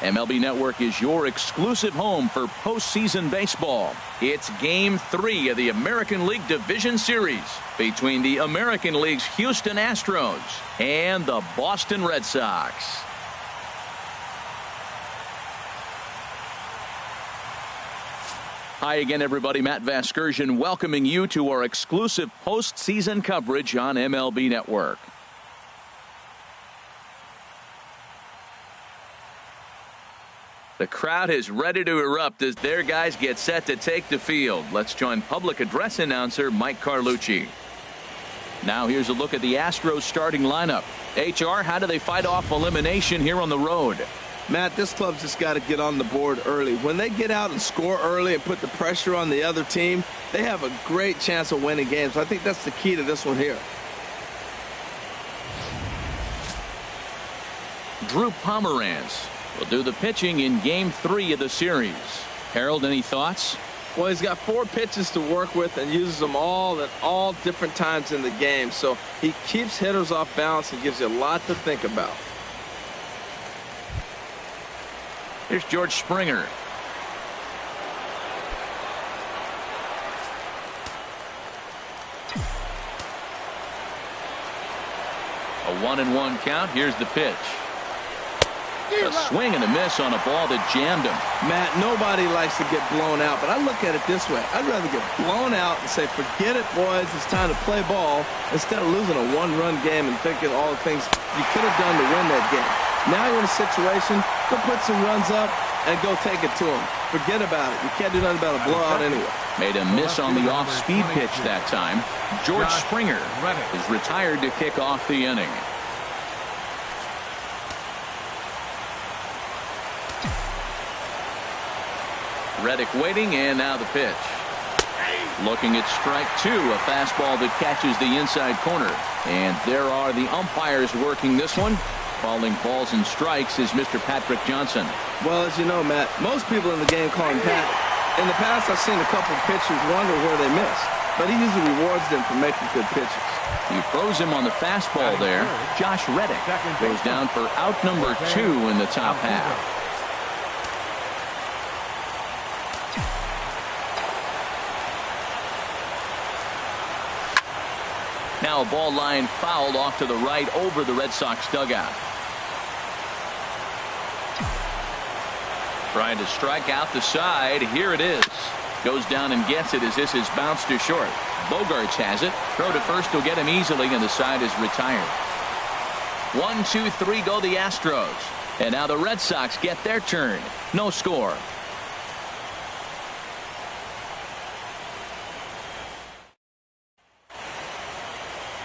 MLB Network is your exclusive home for postseason baseball. It's Game 3 of the American League Division Series between the American League's Houston Astros and the Boston Red Sox. Hi again, everybody. Matt Vasgersian welcoming you to our exclusive postseason coverage on MLB Network. The crowd is ready to erupt as their guys get set to take the field. Let's join public address announcer Mike Carlucci. Now here's a look at the Astros starting lineup. HR, how do they fight off elimination here on the road? Matt, this club's just got to get on the board early. When they get out and score early and put the pressure on the other team, they have a great chance of winning games. I think that's the key to this one here. Drew Pomeranz will do the pitching in Game 3 of the series. Harold, any thoughts? Well, he's got 4 pitches to work with and uses them all at all different times in the game. So he keeps hitters off balance and gives you a lot to think about. Here's George Springer. A 1-1 count. Here's the pitch. A swing and a miss on a ball that jammed him. Matt, nobody likes to get blown out, but I look at it this way. I'd rather get blown out and say, forget it, boys, it's time to play ball, instead of losing a 1-run game and thinking all the things you could have done to win that game. Now you're in a situation, go put some runs up and go take it to them. Forget about it. You can't do nothing about a blowout anyway. Made a miss on the off-speed pitch that time. George Springer is retired to kick off the inning. Reddick waiting, and now the pitch. Looking at strike 2, a fastball that catches the inside corner. And there are the umpires working this one. Calling balls and strikes is Mr. Patrick Johnson. Well, as you know, Matt, most people in the game call him Pat. In the past, I've seen a couple of pitchers wonder where they missed, but he usually rewards them for making good pitches. He throws him on the fastball there. Josh Reddick goes down for out number 2 in the top half. Now a ball line fouled off to the right over the Red Sox dugout. Trying to strike out the side. Here it is. Goes down and gets it as this is bounced to short. Bogarts has it. Throw to first will get him easily, and the side is retired. 1, 2, 3 go the Astros. And now the Red Sox get their turn. No score.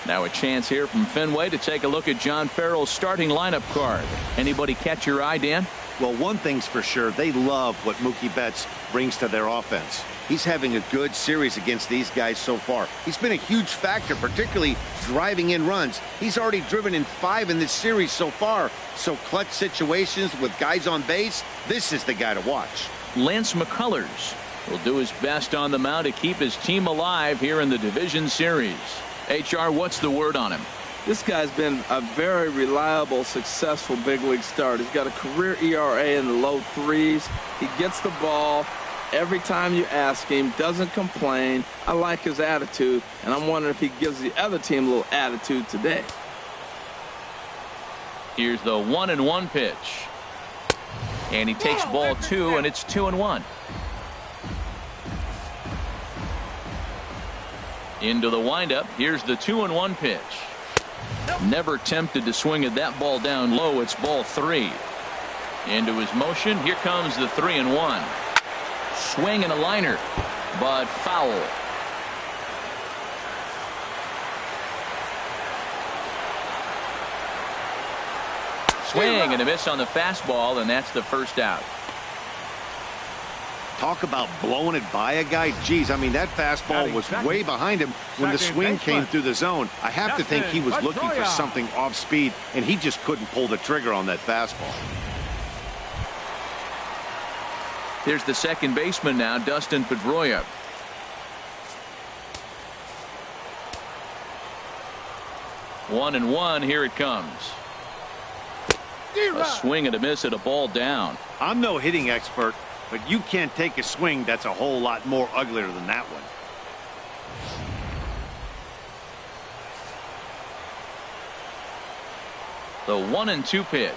Now a chance here from Fenway to take a look at John Farrell's starting lineup card. Anybody catch your eye, Dan? Well, one thing's for sure. They love what Mookie Betts brings to their offense. He's having a good series against these guys so far. He's been a huge factor, particularly driving in runs. He's already driven in 5 in this series so far. So clutch situations with guys on base, this is the guy to watch. Lance McCullers will do his best on the mound to keep his team alive here in the division series. HR, what's the word on him? This guy's been a very reliable, successful big league start. He's got a career ERA in the low 3s. He gets the ball every time you ask him, doesn't complain. I like his attitude, and I'm wondering if he gives the other team a little attitude today. Here's the 1-1 pitch. And he takes ball 2, and it's 2-1. Into the windup. Here's the 2-1 pitch. Never tempted to swing at that ball down low. It's ball 3. Into his motion. Here comes the 3-1. Swing and a liner, but foul. Swing and a miss on the fastball, and that's the first out. Talk about blowing it by a guy. Geez, I mean, that fastball was way behind him when the swing came through the zone. I have to think he was looking for something off speed, and he just couldn't pull the trigger on that fastball. Here's the second baseman now, Dustin Pedroia. One and one. Here it comes. A swing and a miss at a ball down. I'm no hitting expert, but you can't take a swing that's a whole lot more uglier than that one. The 1-2 pitch.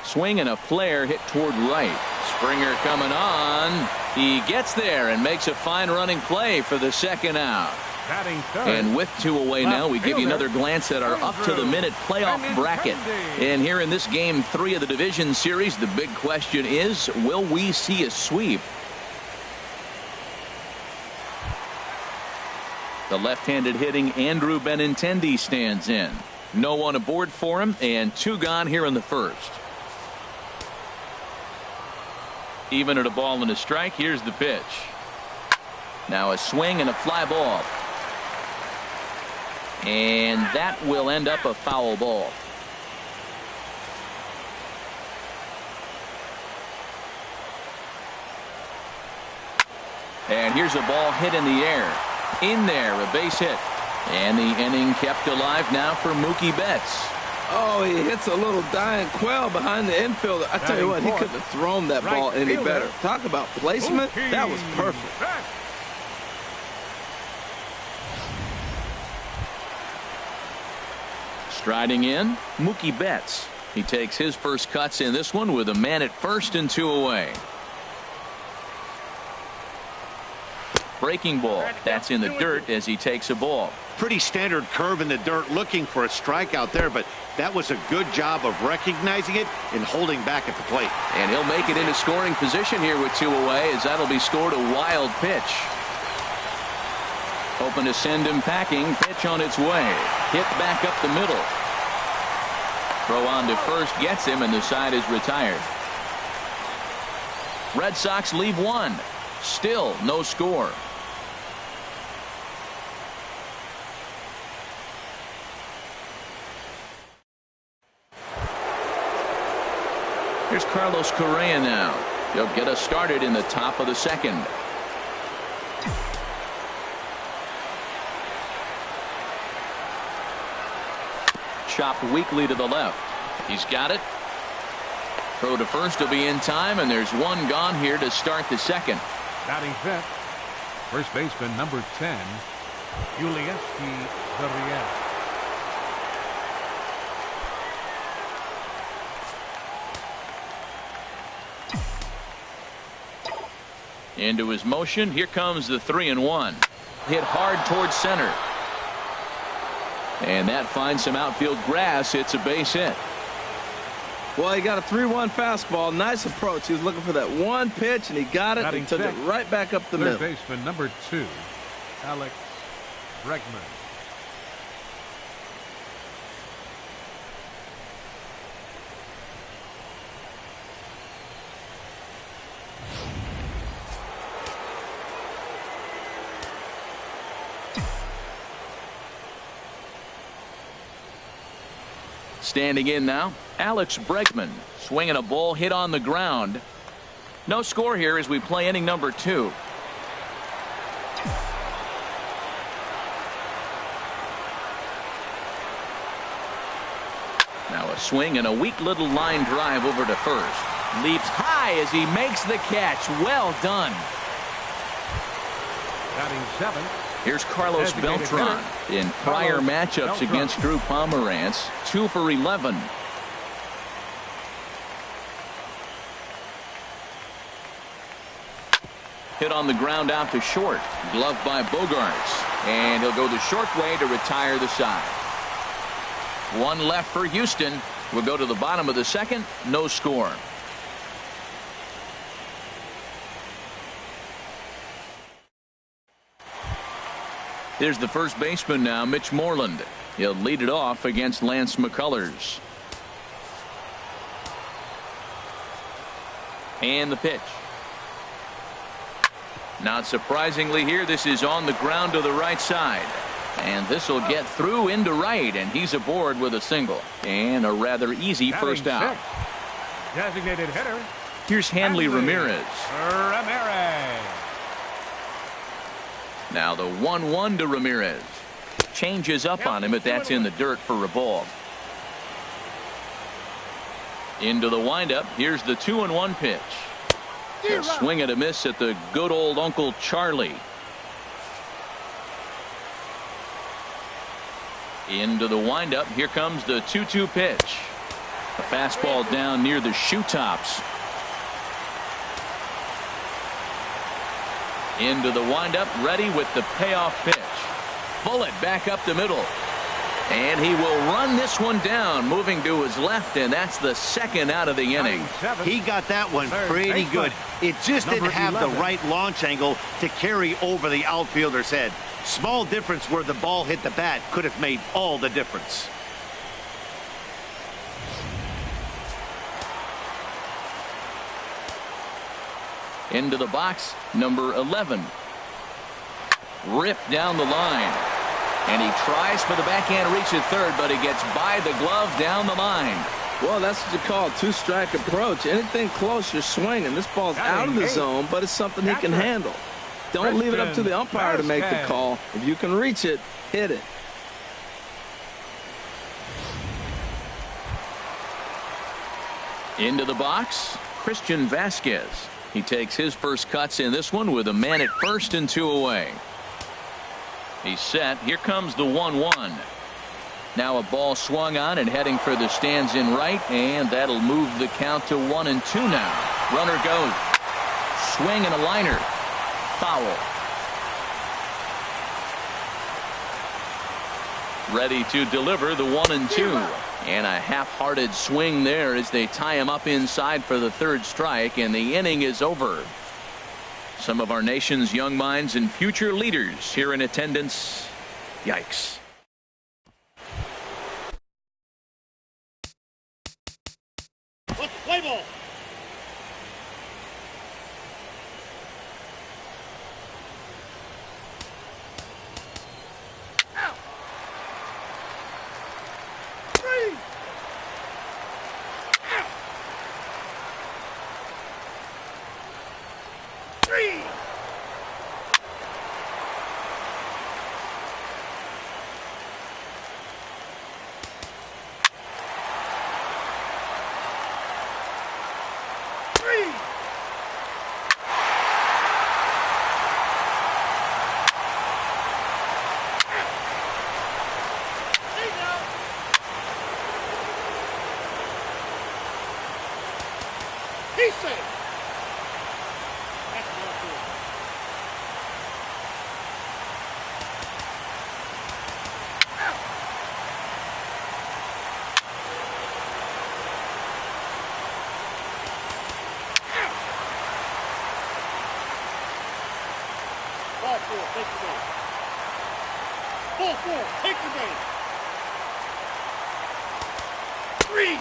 Swing and a flare hit toward right. Springer coming on. He gets there and makes a fine running play for the second out. And with 2 away now, we give you another glance at our up-to-the-minute playoff bracket. And here in this Game 3 of the division series, the big question is, will we see a sweep? The left-handed hitting Andrew Benintendi stands in. No one aboard for him, and 2 gone here in the first. Even at a ball and a strike, here's the pitch. Now a swing and a fly ball. And that will end up a foul ball. And here's a ball hit in the air. In there, a base hit. And the inning kept alive now for Mookie Betts. Oh, he hits a little dying quail behind the infielder. I tell you what, he couldn't have thrown that ball any better. Talk about placement. That was perfect. Striding in, Mookie Betts. He takes his first cuts in this one with a man at first and 2 away. Breaking ball. That's in the dirt as he takes a ball. Pretty standard curve in the dirt, looking for a strikeout there, but that was a good job of recognizing it and holding back at the plate. And he'll make it into scoring position here with 2 away, as that'll be scored a wild pitch. Hoping to send him packing. Pitch on its way. Hit back up the middle. Throw on to first gets him, and the side is retired. Red Sox leave 1. Still no score. Here's Carlos Correa now. He'll get us started in the top of the second. Chopped weakly to the left. He's got it. Throw to first will be in time, and there's 1 gone here to start the second. Batting fifth, first baseman number 10, Yulieski Gurriel. Into his motion. Here comes the 3-1. Hit hard towards center. And that finds some outfield grass. It's a base hit. Well, he got a 3-1 fastball. Nice approach. He was looking for that one pitch, and he got it and took it right back up the middle. Third baseman number 2, Alex Bregman. Standing in now, Alex Bregman. Swinging a ball hit on the ground. No score here as we play inning number 2. Now a swing and a weak little line drive over to first. Leaps high as he makes the catch. Well done. Batting 7th. Here's Carlos Beltran. In prior matchups against Drew Pomerantz, 2 for 11. Hit on the ground out to short. Gloved by Bogarts. And he'll go the short way to retire the side. 1 left for Houston. We'll go to the bottom of the second. No score. Here's the first baseman now, Mitch Moreland. He'll lead it off against Lance McCullers. And the pitch. Not surprisingly here, this is on the ground to the right side. And this will get through into right, and he's aboard with a single. And a rather easy first out. Designated hitter. Here's Hanley Ramirez. Now the 1-1 to Ramirez. Changes up on him, but that's in the dirt for a ball. Into the windup. Here's the 2-1 pitch. A swing and a miss at the good old Uncle Charlie. Into the windup. Here comes the 2-2 pitch. A fastball down near the shoe tops. Into the windup, ready with the payoff pitch. Bullet back up the middle. And he will run this one down, moving to his left, and that's the second out of the inning. He got that one pretty good. It just didn't have the right launch angle to carry over the outfielder's head. Small difference where the ball hit the bat could have made all the difference. Into the box, number 11. Ripped down the line. And he tries for the backhand reach at third, but he gets by the glove down the line. Well, that's what you call a two-strike approach. Anything close, you're swinging. This ball's out of the zone, but it's something he can handle. Don't leave it up to the umpire to make the call. If you can reach it, hit it. Into the box, Christian Vasquez. He takes his first cuts in this one with a man at first and 2 away. He's set. Here comes the 1-1. Now a ball swung on and heading for the stands in right, and that'll move the count to 1-2 now. Runner goes. Swing and a liner. Foul. Ready to deliver the 1-2. And a half-hearted swing there as they tie him up inside for the third strike, and the inning is over. Some of our nation's young minds and future leaders here in attendance. Yikes. Let's play ball. He's safe. That's well cool. Ball 4, take the base. Ball 4, take the base. 3.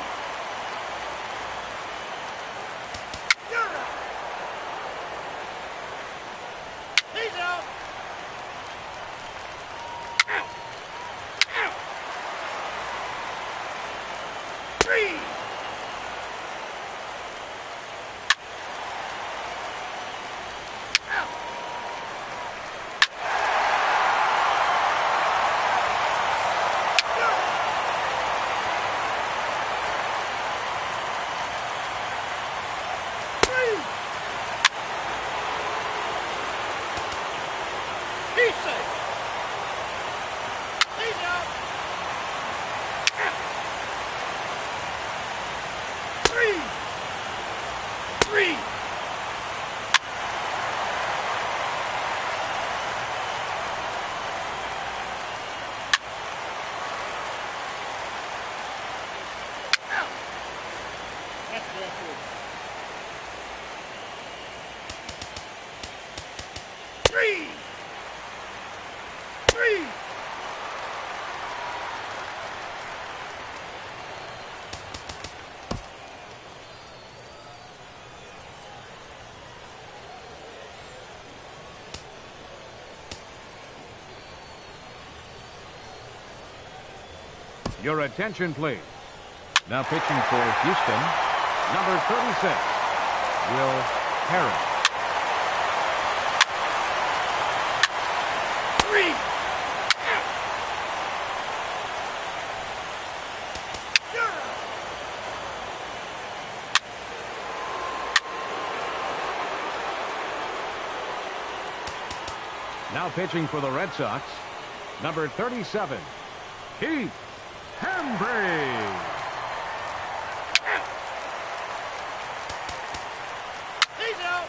Your attention, please. Now pitching for Houston, number 36, Will Harris. 3. Now pitching for the Red Sox, number 37, Keith Hembree. He's out.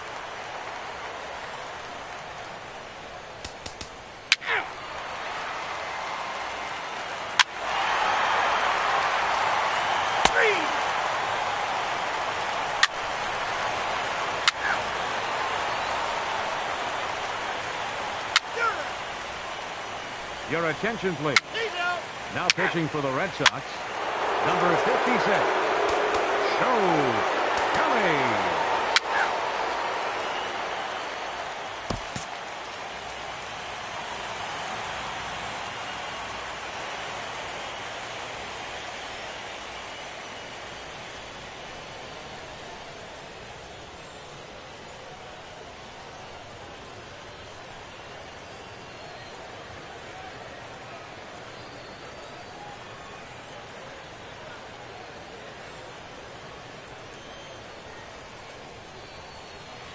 Your attention, please. He's out. Now pitching for the Red Sox, number 56, Joe Kelly.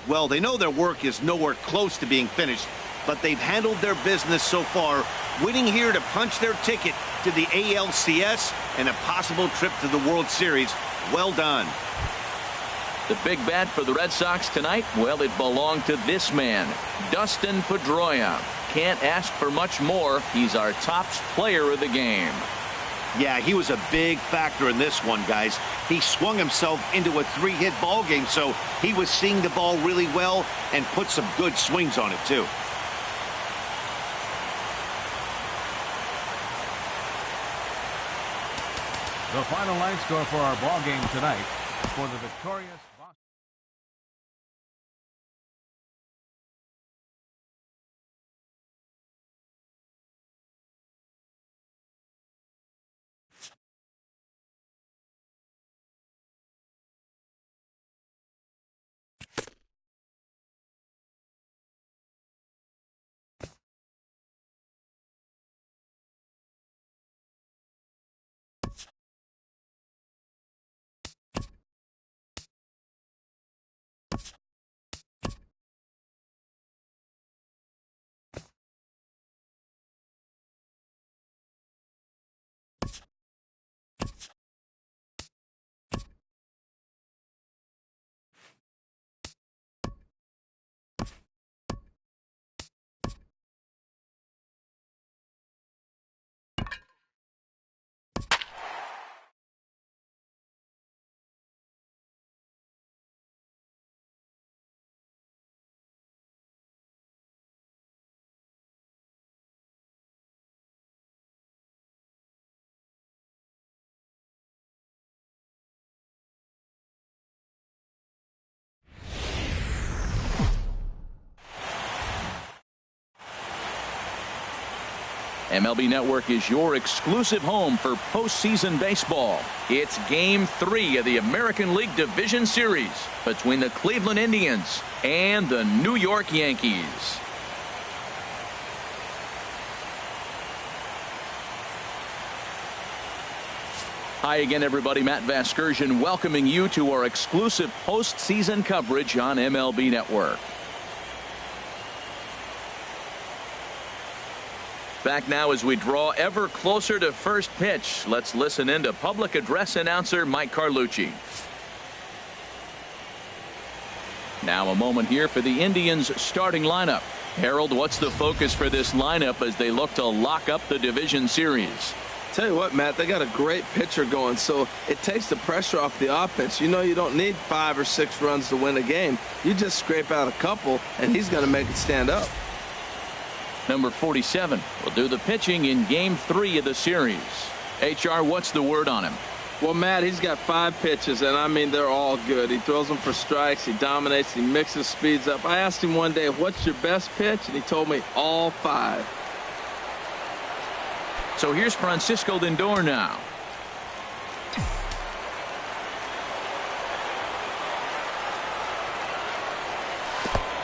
Well, they know their work is nowhere close to being finished, but they've handled their business so far, winning here to punch their ticket to the ALCS and a possible trip to the World Series. Well done. The big bat for the Red Sox tonight, well, it belonged to this man, Dustin Pedroia. Can't ask for much more. He's our top player of the game. Yeah, he was a big factor in this one, guys. He swung himself into a 3-hit ball game, so he was seeing the ball really well and put some good swings on it, too. The final line score for our ball game tonight for the victorious Boston. MLB Network is your exclusive home for postseason baseball. It's Game 3 of the American League Division Series between the Cleveland Indians and the New York Yankees. Hi again, everybody. Matt Vasgersian welcoming you to our exclusive postseason coverage on MLB Network. Back now as we draw ever closer to first pitch. Let's listen in to public address announcer Mike Carlucci. Now a moment here for the Indians starting lineup. Harold, what's the focus for this lineup as they look to lock up the division series? Tell you what, Matt, they got a great pitcher going, so it takes the pressure off the offense. You know you don't need 5 or 6 runs to win a game. You just scrape out a couple, and he's going to make it stand up. Number 47 will do the pitching in Game 3 of the series. HR, what's the word on him? Well, Matt, he's got 5 pitches, and I mean, they're all good. He throws them for strikes. He dominates. He mixes speeds up. I asked him one day, what's your best pitch? And he told me all 5. So here's Francisco Lindor now.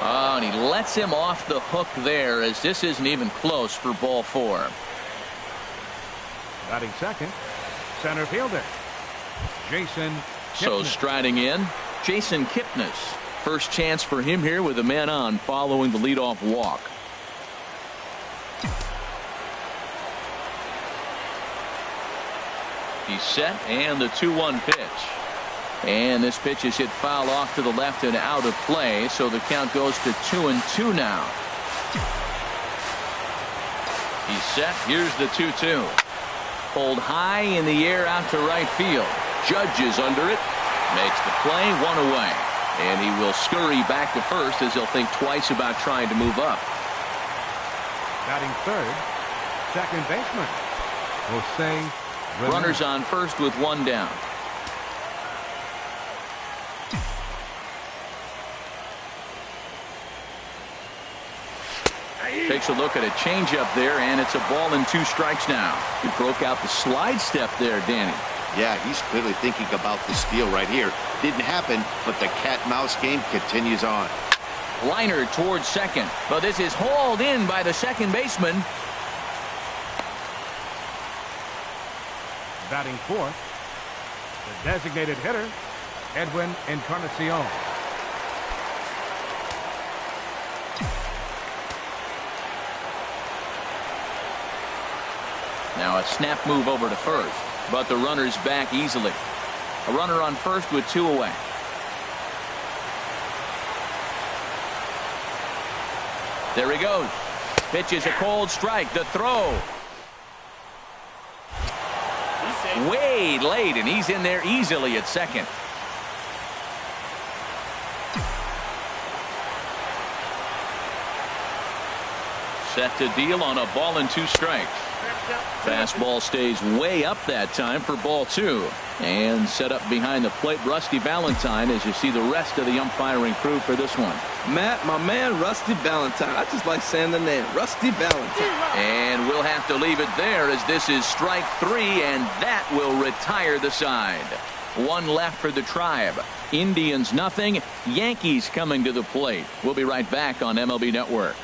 Oh, and he lets him off the hook there as this isn't even close for ball 4. Batting second, center fielder, Jason Kipnis. So striding in, Jason Kipnis. First chance for him here with a man on following the leadoff walk. He's set, and the 2-1 pitch. And this pitch is hit foul off to the left and out of play, so the count goes to 2-2 now. He's set. Here's the 2-2. Pulled high in the air out to right field. Judge is under it. Makes the play, 1 away. And he will scurry back to first as he'll think twice about trying to move up. Batting third, second baseman. Jose. Runners on first with 1 down. Takes a look at a changeup there, and it's a ball and 2 strikes now. He broke out the slide step there, Danny. Yeah, he's clearly thinking about the steal right here. Didn't happen, but the cat-mouse game continues on. Liner towards second, but this is hauled in by the second baseman. Batting fourth, the designated hitter, Edwin Encarnacion. Now a snap move over to first, but the runner's back easily. A runner on first with 2 away. There he goes. Pitch is a cold strike. The throw. Way late, and he's in there easily at second. Set to deal on a ball and 2 strikes. Fastball stays way up that time for ball 2. And set up behind the plate, Rusty Valentine, as you see the rest of the umpiring crew for this one. Matt, my man, Rusty Valentine. I just like saying the name, Rusty Valentine. And we'll have to leave it there as this is strike 3, and that will retire the side. 1 left for the Tribe. Indians nothing. Yankees coming to the plate. We'll be right back on MLB Network.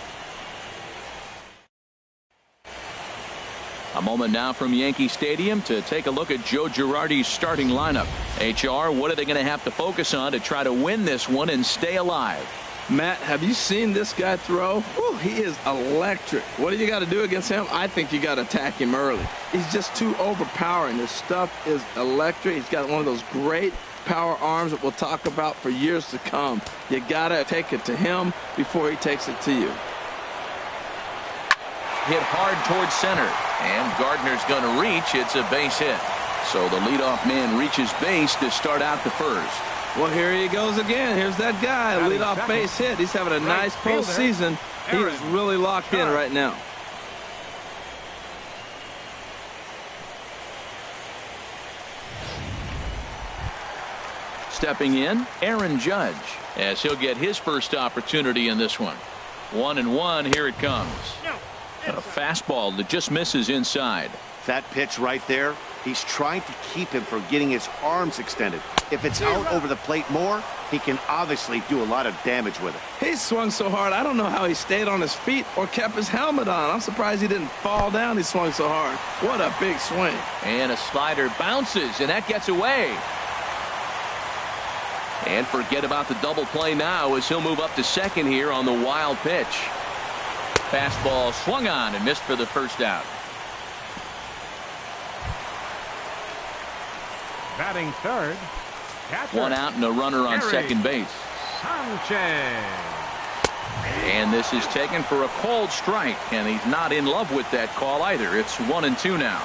A moment now from Yankee Stadium to take a look at Joe Girardi's starting lineup. HR, what are they going to have to focus on to try to win this one and stay alive? Matt, have you seen this guy throw? Ooh, he is electric. What do you got to do against him? I think you got to attack him early. He's just too overpowering. His stuff is electric. He's got one of those great power arms that we'll talk about for years to come. You got to take it to him before he takes it to you. Hit hard towards center, and Gardner's going to reach. It's a base hit. So the leadoff man reaches base to start out the first. Well, here he goes again. Here's that guy, leadoff base hit. He's having a nice postseason. He is really locked in right now. Stepping in, Aaron Judge, as he'll get his first opportunity in this one. 1-1, here it comes. A fastball that just misses inside. That pitch right there, he's trying to keep him from getting his arms extended. If it's out over the plate more, he can obviously do a lot of damage with it. He swung so hard, I don't know how he stayed on his feet or kept his helmet on. I'm surprised he didn't fall down. He swung so hard. What a big swing. And a slider bounces, and that gets away. And forget about the double play now as he'll move up to second here on the wild pitch. Fastball swung on and missed for the first out. Batting third, catcher. 1 out and a runner on second base. Sanchez. And this is taken for a cold strike, and he's not in love with that call either. It's 1-2 now.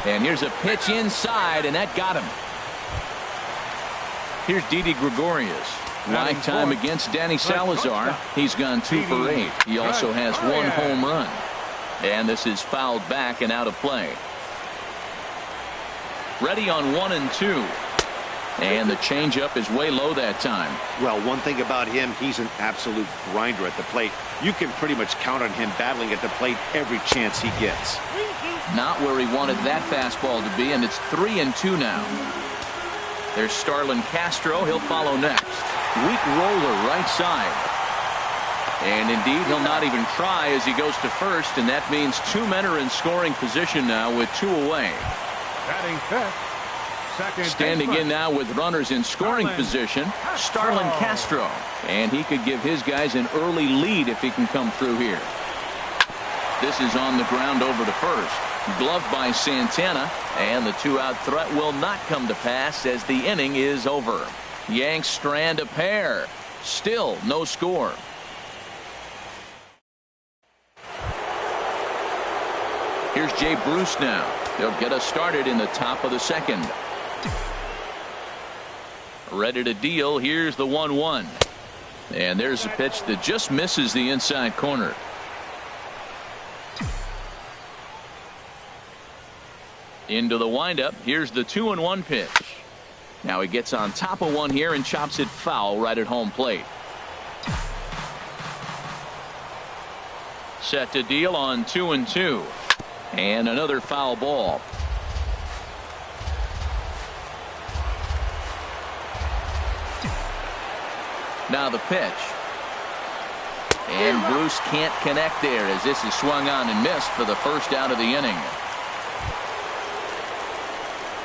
And here's a pitch inside, and that got him. Here's Didi Gregorius. Lifetime against Danny Salazar. He's gone 2 for 8. He also has 1 home run. And this is fouled back and out of play. Ready on 1-2. And the changeup is way low that time. Well, one thing about him, he's an absolute grinder at the plate. You can pretty much count on him battling at the plate every chance he gets. Not where he wanted that fastball to be, and it's 3-2 now. There's Starlin Castro. He'll follow next. Weak roller right side. And indeed, he'll not even try as he goes to first, and that means 2 men are in scoring position now with 2 away. Batting fifth, second Standing baseman. in now with runners in scoring Starlin position, Starlin Castro. And he could give his guys an early lead if he can come through here. This is on the ground over to first. Gloved by Santana, and the two-out threat will not come to pass as the inning is over. Yanks strand a pair. Still no score. Here's Jay Bruce now. They'll get us started in the top of the second. Ready to deal. Here's the 1-1. And there's a pitch that just misses the inside corner. Into the windup. Here's the 2-1 pitch. Now he gets on top of one here and chops it foul right at home plate. Set to deal on 2-2. And another foul ball. Now the pitch. And Bruce can't connect there as this is swung on and missed for the first out of the inning.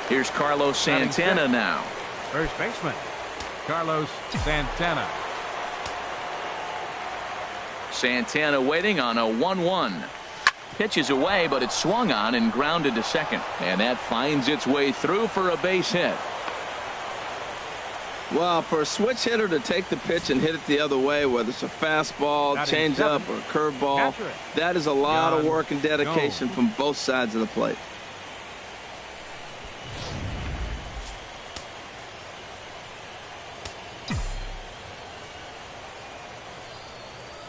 Here's Carlos Santana now. First baseman, Carlos Santana. Santana waiting on a 1-1. Pitches away, but it's swung on and grounded to second. And that finds its way through for a base hit. Well, for a switch hitter to take the pitch and hit it the other way, whether it's a fastball, changeup, or a curveball, that is a lot of work and dedication from both sides of the plate.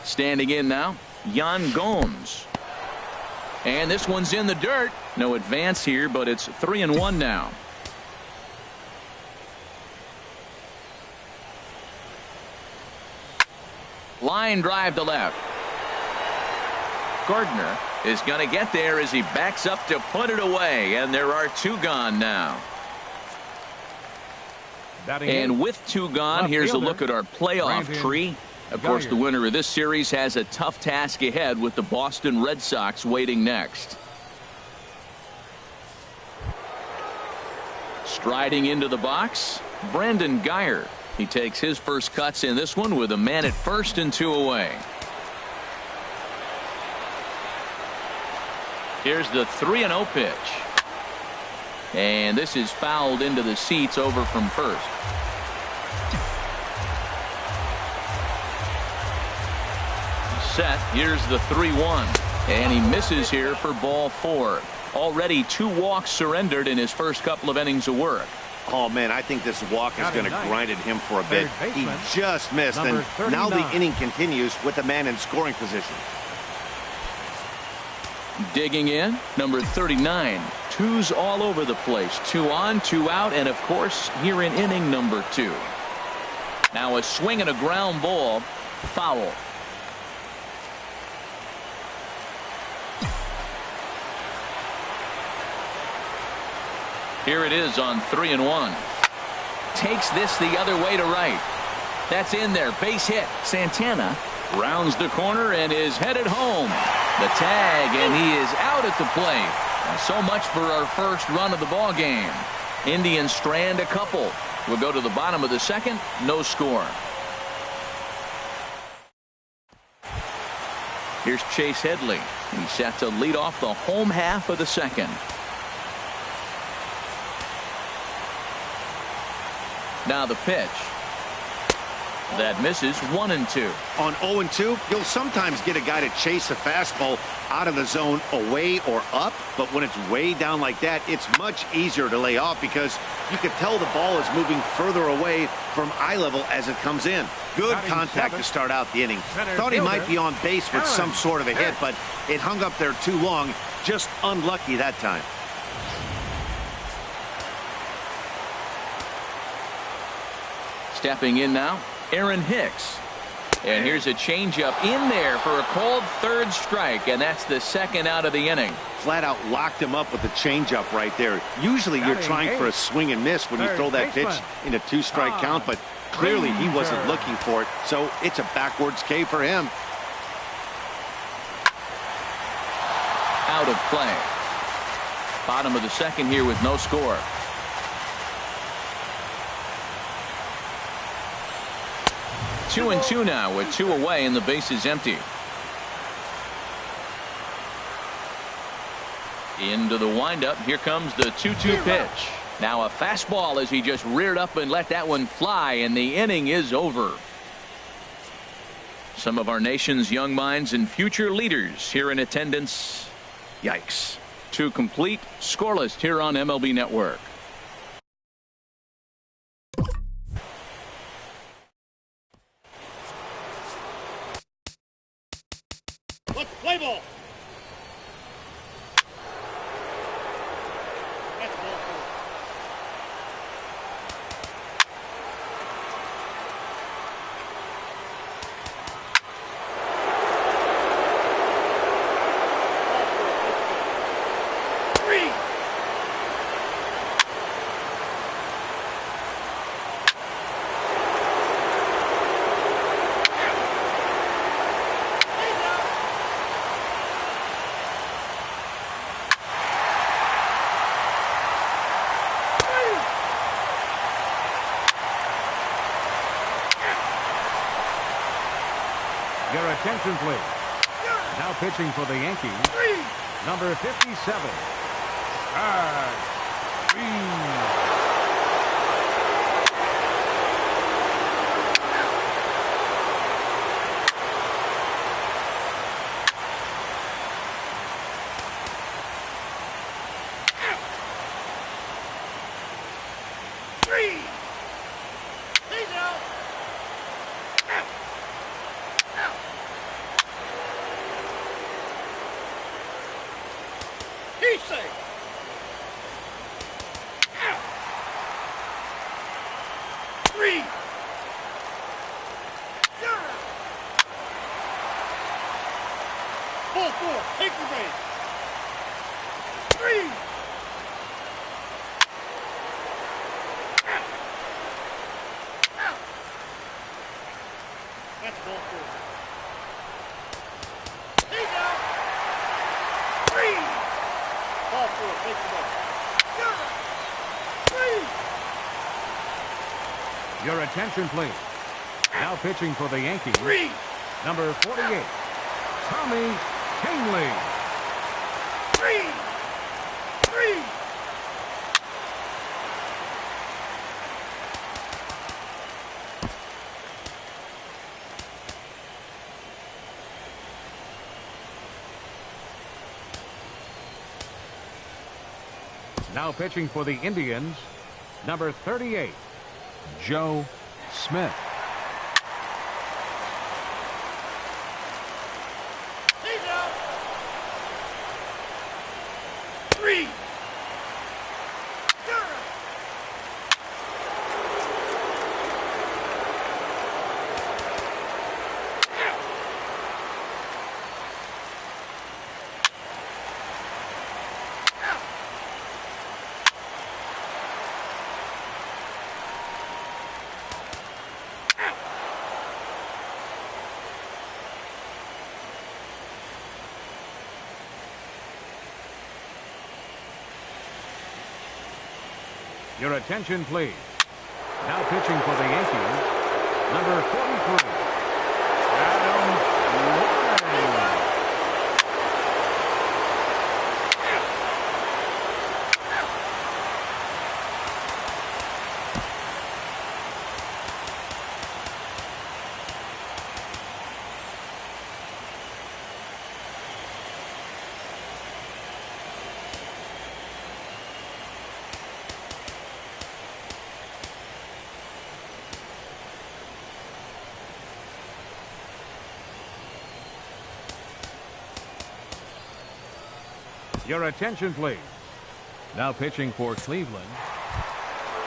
Standing in now, Yan Gomes. And this one's in the dirt. No advance here, but it's 3-1 now. Line drive to left. Gardner is going to get there as he backs up to put it away, and there are two gone now. And with two gone, here's a look at our playoff tree. Of course, the winner of this series has a tough task ahead with the Boston Red Sox waiting next. Striding into the box, Brandon Guyer. He takes his first cuts in this one with a man at first and two away. Here's the 3-0 pitch. And this is fouled into the seats over from first. Set. Here's the 3-1. And he misses here for ball 4. Already 2 walks surrendered in his first couple of innings of work. Oh, man, I think this walk is going to grind at him for a bit. He just missed, and now the inning continues with a man in scoring position. Digging in, number 39. Twos all over the place. 2 on, 2 out, and of course, here in inning number 2. Now a swing and a ground ball. Foul. Here it is on 3-1. Takes this the other way to right. That's in there. Base hit. Santana rounds the corner and is headed home. The tag, and he is out at the plate. So much for our first run of the ball game. Indians strand a couple. We'll go to the bottom of the second. No score. Here's Chase Headley. He's set to lead off the home half of the second. Now the pitch. That misses 1-2. On 0-2, you'll sometimes get a guy to chase a fastball out of the zone away or up, but when it's way down like that, it's much easier to lay off because you can tell the ball is moving further away from eye level as it comes in. Good contact to start out the inning. Thought he might be on base with some sort of a hit, but it hung up there too long. Just unlucky that time. Stepping in now, Aaron Hicks. And here's a changeup in there for a called third strike, and that's the second out of the inning. Flat out locked him up with the changeup right there. Usually you're trying for a swing and miss when you throw that pitch in a 2-strike count, but clearly he wasn't looking for it, so it's a backwards K for him. Out of play. Bottom of the second here with no score. 2-2 now with 2 away and the bases empty. Into the windup. Here comes the 2-2 pitch. Now a fastball as he just reared up and let that one fly, and the inning is over. Some of our nation's young minds and future leaders here in attendance. Yikes. 2 complete, scoreless here on MLB Network. Let's play ball. That's ball 4. Your attention, please. Now pitching for the Yankees, number 57, Green. He's safe. Green. Ball 4. Take the base. Green. That's ball 4. He's out. Green. Ball 4. Take the ball. Green. Your attention, please. Now pitching for the Yankees, Green. number 48, Tommy Kingley. Green. Green. Now pitching for the Indians, number 38, Joe Smith. He's out. Green. Your attention, please. Now pitching for the Yankees, number 43, Adam Warren. Your attention, please. Now pitching for Cleveland,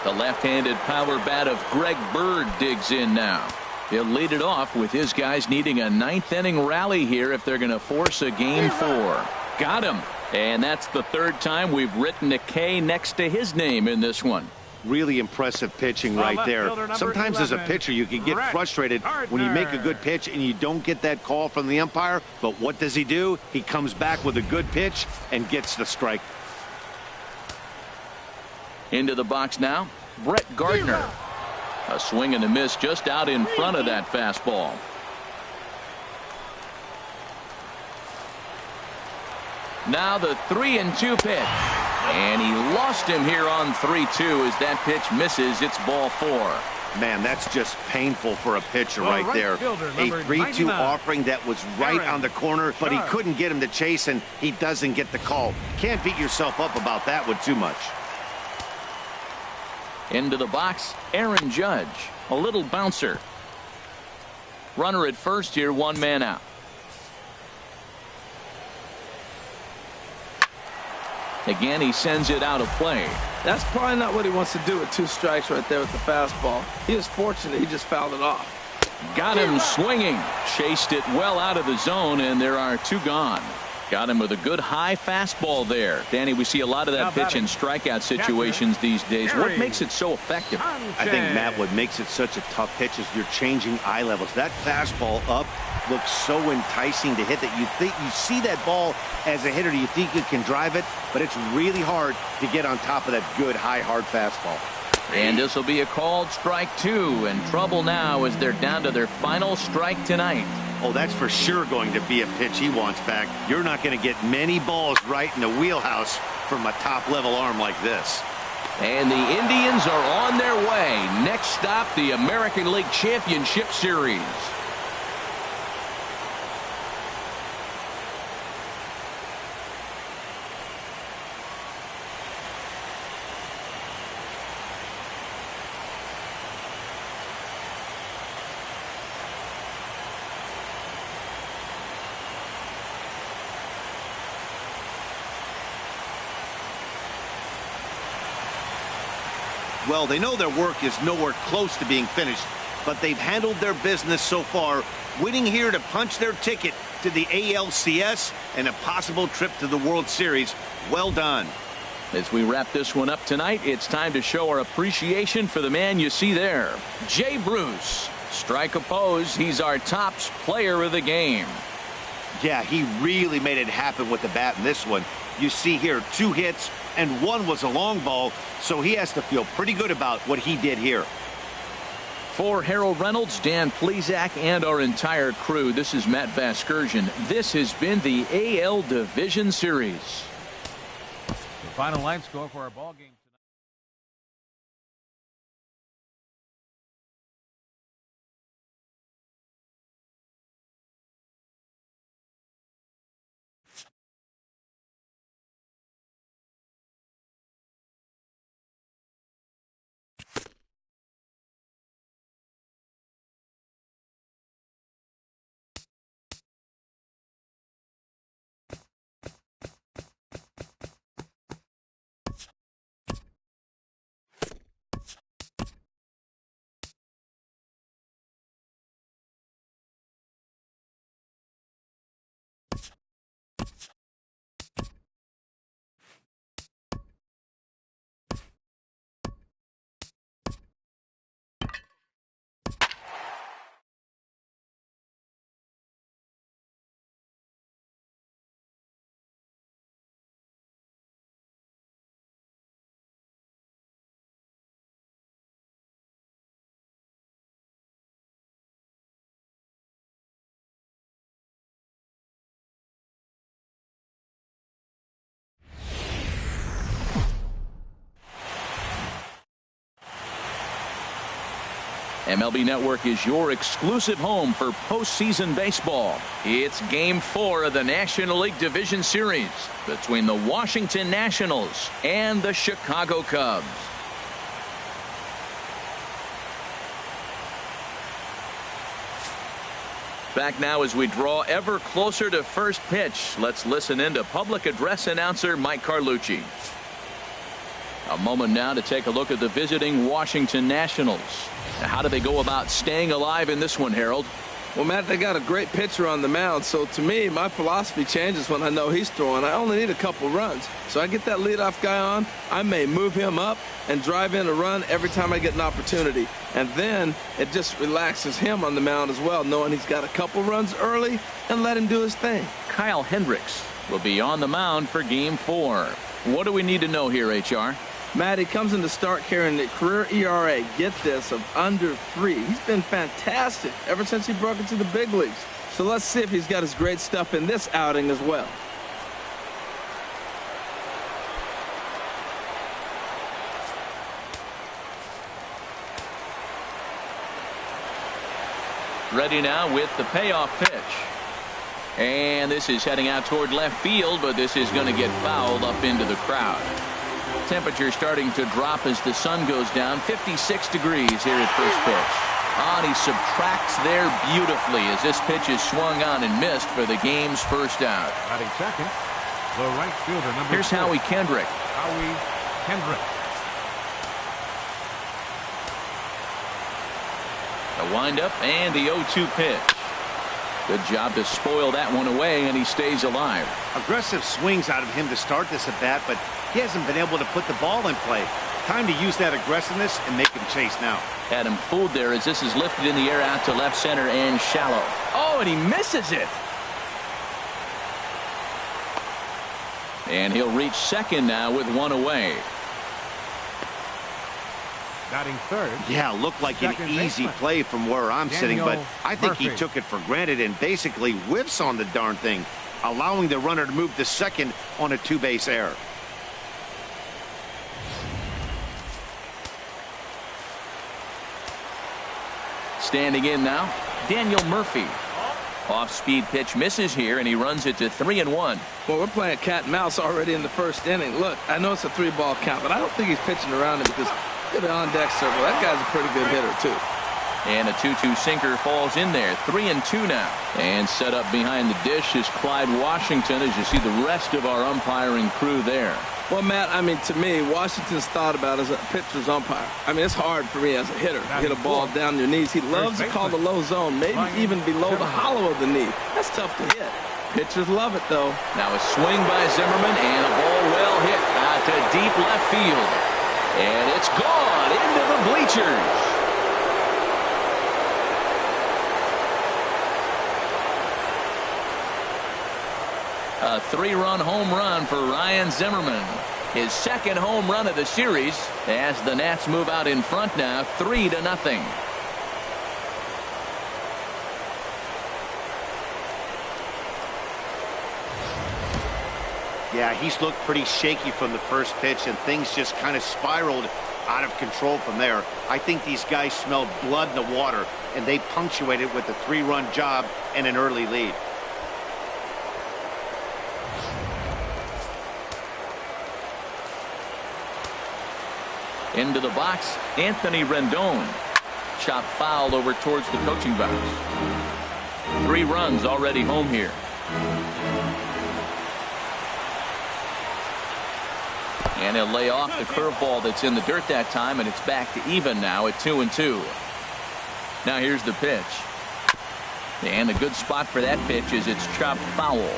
The left-handed power bat of Greg Bird digs in now. He'll lead it off with his guys needing a 9th inning rally here if they're going to force a game 4. Got him. And that's the 3rd time we've written a K next to his name in this one. Really impressive pitching right there. Sometimes as a pitcher you can get frustrated when you make a good pitch and you don't get that call from the umpire. But what does he do? He comes back with a good pitch and gets the strike. Into the box now, Brett Gardner. A swing and a miss just out in front of that fastball. Now the 3-2 pitch. And he lost him here on 3-2 as that pitch misses. It's ball 4. Man, that's just painful for a pitcher Well, right there. fielder, A number 3-2 99. offering that was right Aaron on the corner, but he Sharp. couldn't get him to chase, and he doesn't get the call. Can't beat yourself up about that one too much. Into the box, Aaron Judge. A little bouncer. Runner at first here, 1 man out. Again, he sends it out of play. That's probably not what he wants to do with 2 strikes right there with the fastball. He was fortunate he just fouled it off. Got him swinging. Chased it well out of the zone, and there are 2 gone. Got him with a good high fastball there. Danny, we see a lot of that pitch in strikeout situations these days. What makes it so effective? I think, Matt, what makes it such a tough pitch is you're changing eye levels. That fastball up looks so enticing to hit that you see that ball as a hitter, you think you can drive it, but it's really hard to get on top of that good high hard fastball. And this will be a called strike 2, and trouble now as they're down to their final strike tonight. Oh, that's for sure going to be a pitch he wants back. You're not going to get many balls right in the wheelhouse from a top level arm like this. And the Indians are on their way. Next stop, the American League Championship Series. Well, they know their work is nowhere close to being finished, but they've handled their business so far, winning here to punch their ticket to the ALCS and a possible trip to the World Series. Well done. As we wrap this one up tonight, it's time to show our appreciation for the man you see there, Jay Bruce. Strike oppose, he's our top player of the game. Yeah, he really made it happen with the bat in this one. You see here 2 hits, and 1 was a long ball, so he has to feel pretty good about what he did here. For Harold Reynolds, Dan Plesac, and our entire crew, this is Matt Vasgersian. This has been the AL Division Series. The final line score for our ball game. MLB Network is your exclusive home for postseason baseball. It's Game 4 of the National League Division Series between the Washington Nationals and the Chicago Cubs. Back now as we draw ever closer to first pitch. Let's listen in to public address announcer Mike Carlucci. A moment now to take a look at the visiting Washington Nationals. Now, how do they go about staying alive in this one, Harold? Well, Matt, they got a great pitcher on the mound, so to me, my philosophy changes when I know he's throwing. I only need a couple runs. So I get that leadoff guy on, I may move him up and drive in a run every time I get an opportunity. And then it just relaxes him on the mound as well, knowing he's got a couple runs early and let him do his thing. Kyle Hendricks will be on the mound for Game 4. What do we need to know here, HR? Matt, he comes in to start carrying the career ERA, get this, of under 3. He's been fantastic ever since he broke into the big leagues. So let's see if he's got his great stuff in this outing as well. Ready now with the payoff pitch. And this is heading out toward left field, but this is going to get fouled up into the crowd. Temperature starting to drop as the sun goes down. 56 degrees here at first pitch. And he subtracts there beautifully as this pitch is swung on and missed for the game's first out. Batting second, the right fielder, number Here's 4. Howie Kendrick. Howie Kendrick. The windup and the 0-2 pitch. Good job to spoil that one away, and he stays alive. Aggressive swings out of him to start this at bat, but he hasn't been able to put the ball in play. Time to use that aggressiveness and make him chase now. Had him fooled there as this is lifted in the air out to left center and shallow. Oh, and he misses it. And he'll reach second now with one away. Batting third. Yeah, looked like an easy play from where I'm sitting, but I think he took it for granted and basically whiffs on the darn thing, allowing the runner to move to second on a 2-base error. Standing in now, Daniel Murphy. Off-speed pitch misses here, and he runs it to 3-1. Well, we're playing cat and mouse already in the first inning. Look, I know it's a 3-ball count, but I don't think he's pitching around him because look at the on-deck circle. That guy's a pretty good hitter, too. And a 2-2 sinker falls in there. 3-2 now. And set up behind the dish is Clyde Washington as you see the rest of our umpiring crew there. Well, Matt, I mean, to me, Washington's thought about as a pitcher's umpire. I mean, it's hard for me as a hitter to hit a ball down your knees. He loves to call the low zone, maybe even below the hollow of the knee. That's tough to hit. Pitchers love it, though. Now a swing by Zimmerman and a ball well hit out to deep left field. And it's gone into the bleachers. A 3-run home run for Ryan Zimmerman. His second home run of the series as the Nats move out in front now 3-0. Yeah, he's looked pretty shaky from the first pitch, and things just kind of spiraled out of control from there. I think these guys smelled blood in the water, and they punctuated with a 3-run job and an early lead. Into the box, Anthony Rendon. Chop fouled over towards the coaching box. 3 runs already home here. And he'll lay off the curveball that's in the dirt that time, and it's back to even now at 2-2. Now here's the pitch. And a good spot for that pitch is it's chopped foul.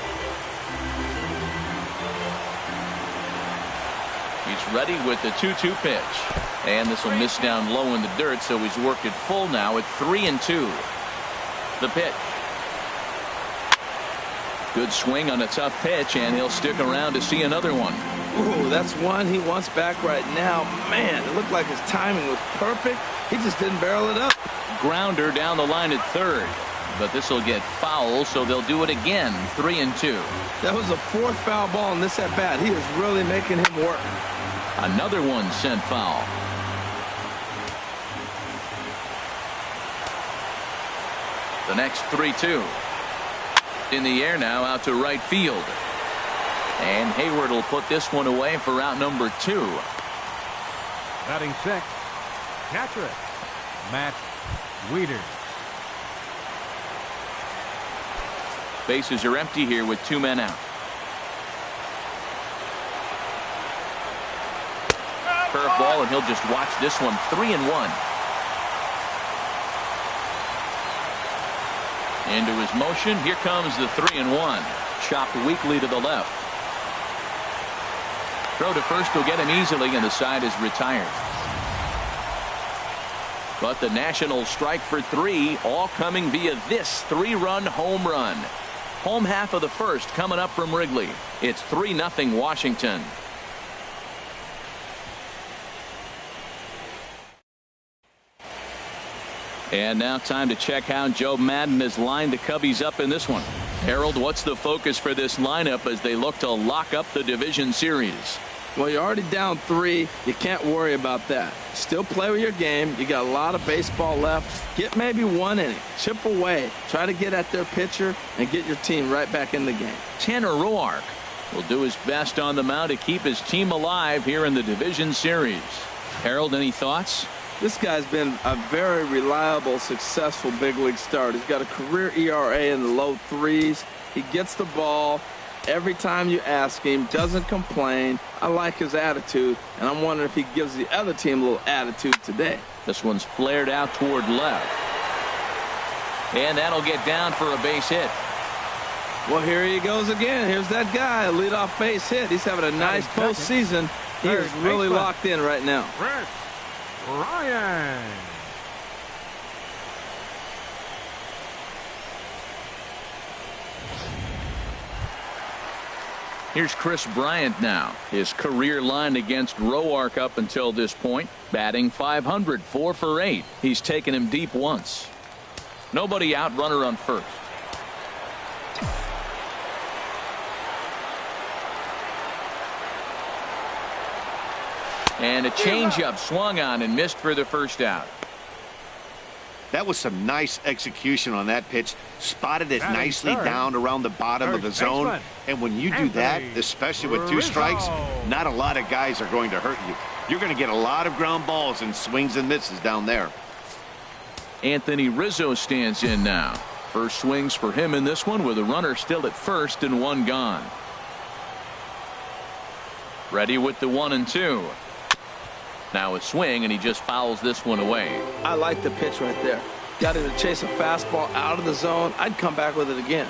He's ready with the 2-2 pitch. And this will miss down low in the dirt, so he's worked it full now at 3-2. The pitch. Good swing on a tough pitch, and he'll stick around to see another one. Ooh, that's one he wants back right now. Man, it looked like his timing was perfect. He just didn't barrel it up. Grounder down the line at third. But this will get foul, so they'll do it again. 3-2. That was a 4th foul ball in this at bat. He is really making him work. Another one sent foul. The next 3-2. In the air now out to right field. And Hayward will put this one away for out number 2. Batting 6th, catcher, Matt Wieters. Bases are empty here with 2 men out. Curveball, and he'll just watch this one. 3-1. Into his motion. Here comes the 3-1. Chopped weakly to the left. Throw to first will get him easily, and the side is retired. But the Nationals strike for 3, all coming via this 3-run home run. Home half of the first coming up from Wrigley. It's 3-0 Washington. And now time to check how Joe Madden has lined the Cubbies up in this one. Harold, what's the focus for this lineup as they look to lock up the division series? Well, you're already down 3. You can't worry about that. Still play with your game. You got a lot of baseball left. Get maybe 1 inning. Chip away. Try to get at their pitcher and get your team right back in the game. Tanner Roark will do his best on the mound to keep his team alive here in the division series. Harold, any thoughts? This guy's been a very reliable, successful big league starter. He's got a career ERA in the low 3s. He gets the ball every time you ask him, doesn't complain. I like his attitude, and I'm wondering if he gives the other team a little attitude today. This one's flared out toward left. And that'll get down for a base hit. Well, here he goes again. Here's that guy, a leadoff base hit. He's having a nice postseason. He is really locked in right now. Ryan. Here's Chris Bryant now. His career line against Roark up until this point. Batting .500, 4 for 8. He's taken him deep once. Nobody out, runner on first. And a changeup swung on and missed for the first out. That was some nice execution on that pitch. Spotted it nicely down around the bottom of the zone. And when you do that, especially with 2 strikes, not a lot of guys are going to hurt you. You're going to get a lot of ground balls and swings and misses down there. Anthony Rizzo stands in now. First swings for him in this one with a runner still at first and 1 gone. Ready with the 1-2. Now a swing, and he just fouls this one away. I like the pitch right there. Got him to chase a fastball out of the zone. I'd come back with it again.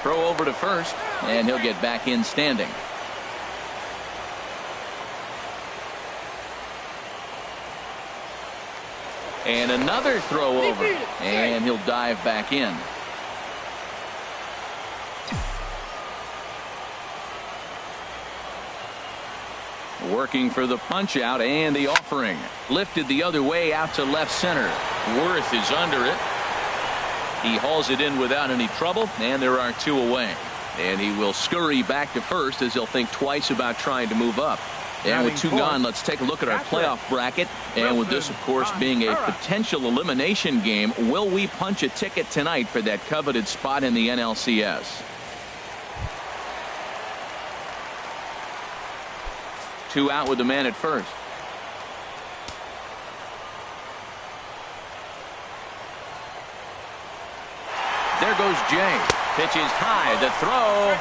Throw over to first, and he'll get back in standing. And another throw over, and he'll dive back in. Working for the punch out and the offering. Lifted the other way out to left center. Worth is under it. He hauls it in without any trouble, and there are 2 away. And he will scurry back to first as he'll think twice about trying to move up. And with 2 gone, let's take a look at our playoff bracket. And with this, of course, being a potential elimination game, will we punch a ticket tonight for that coveted spot in the NLCS? 2 out with the man at first. There goes Jay. Pitch is high. The throw.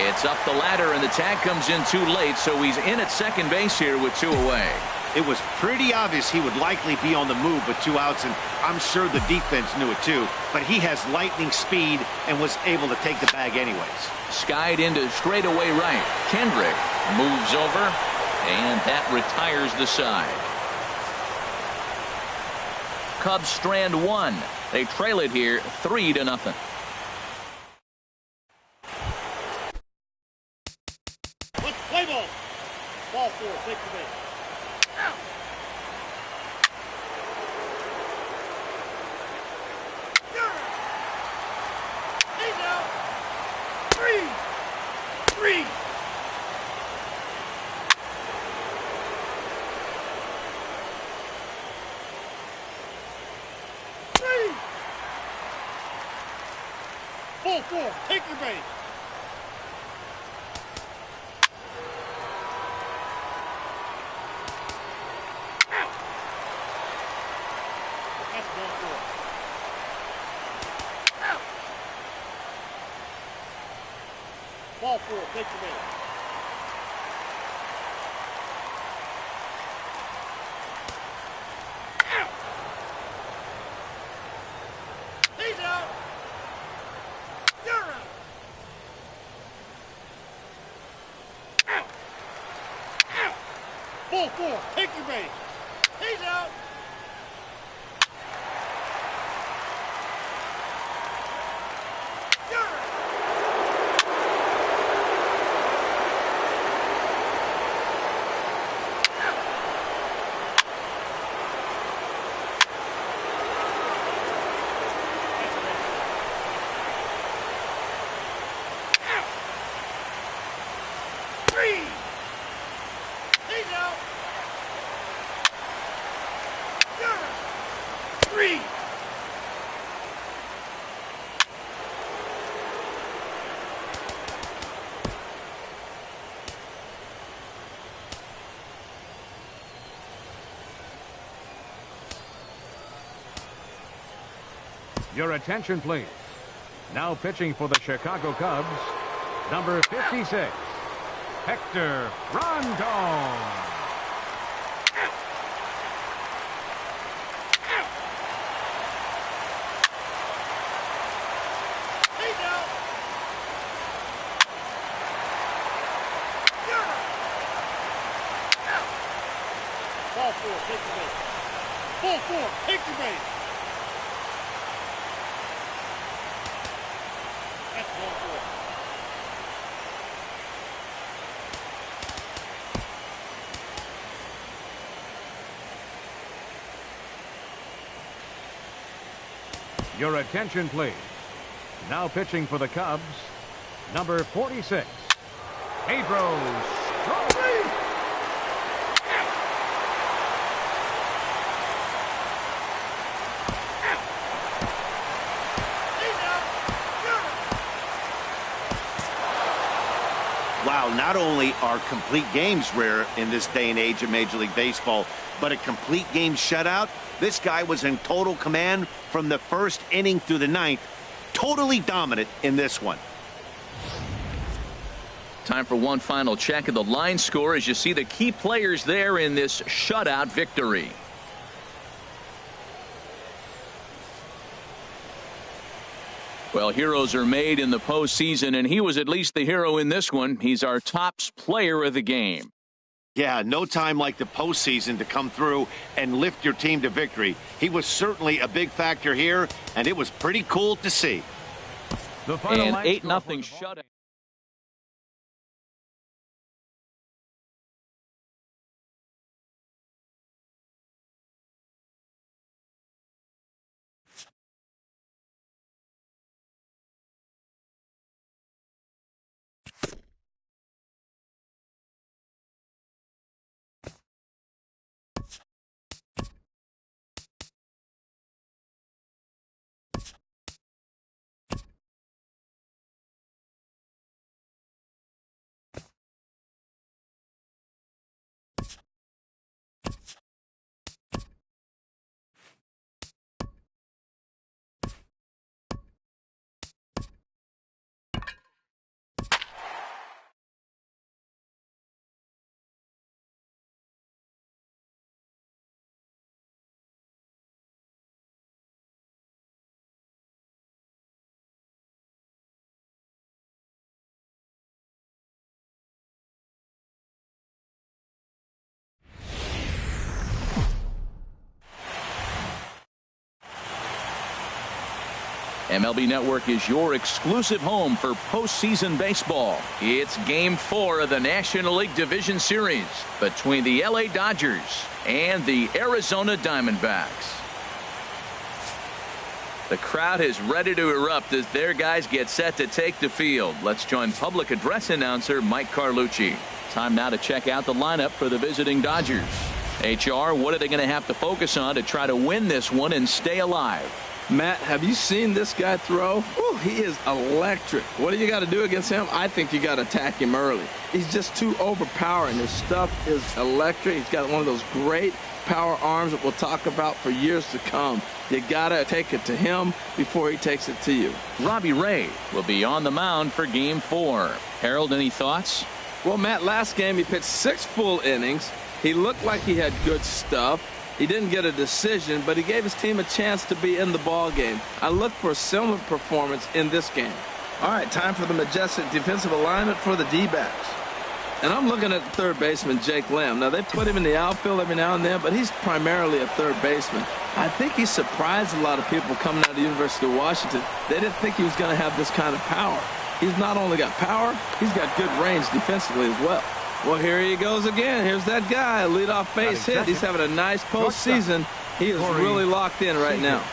It's up the ladder, and the tag comes in too late, so he's in at second base here with 2 away. It was pretty obvious he would likely be on the move with 2 outs, and I'm sure the defense knew it too. But he has lightning speed and was able to take the bag anyways. Skied into straightaway right. Kendrick moves over, and that retires the side. Cubs strand 1. They trail it here 3-0. Play ball. Ball 4. Take the base. He's out. 3. 4. Take your base. Out. That's ball 4. Out. Ball 4. Take your base. Out. He's out. You're out. Out. Out. Ball 4. Take your base. He's out. You're out. Out. Your attention, please. Now pitching for the Chicago Cubs, number 56, Hector Rondon. Ball four, take the base. Ball four, take the base. That's ball four. Your attention, please. Now pitching for the Cubs, number 46, Pedro Strop. Wow, not only are complete games rare in this day and age of Major League Baseball, but a complete game shutout. This guy was in total command from the first inning through the ninth. Totally dominant in this one. Time for one final check of the line score as you see the key players there in this shutout victory. Well, heroes are made in the postseason, and he was at least the hero in this one. He's our top player of the game. Yeah, no time like the postseason to come through and lift your team to victory. He was certainly a big factor here, and it was pretty cool to see. The final and 8-0 shutout. shutout. MLB Network is your exclusive home for postseason baseball. It's Game 4 of the National League Division Series between the LA Dodgers and the Arizona Diamondbacks. The crowd is ready to erupt as their guys get set to take the field. Let's join public address announcer Mike Carlucci. Time now to check out the lineup for the visiting Dodgers. HR, what are they going to have to focus on to try to win this one and stay alive? Matt, have you seen this guy throw? Ooh, he is electric. What do you got to do against him? I think you got to attack him early. He's just too overpowering. His stuff is electric. He's got one of those great power arms that we'll talk about for years to come. You got to take it to him before he takes it to you. Robbie Ray will be on the mound for Game 4. Harold, any thoughts? Well, Matt, last game he pitched 6 full innings. He looked like he had good stuff. He didn't get a decision, but he gave his team a chance to be in the ball game. I look for a similar performance in this game. All right, time for the majestic defensive alignment for the D-backs. And I'm looking at third baseman Jake Lamb. Now, they put him in the outfield every now and then, but he's primarily a third baseman. I think he surprised a lot of people coming out of the University of Washington. They didn't think he was going to have this kind of power. He's not only got power, he's got good range defensively as well. Well, here he goes again. Here's that guy, leadoff base hit. He's having a nice postseason. He is really locked in right now.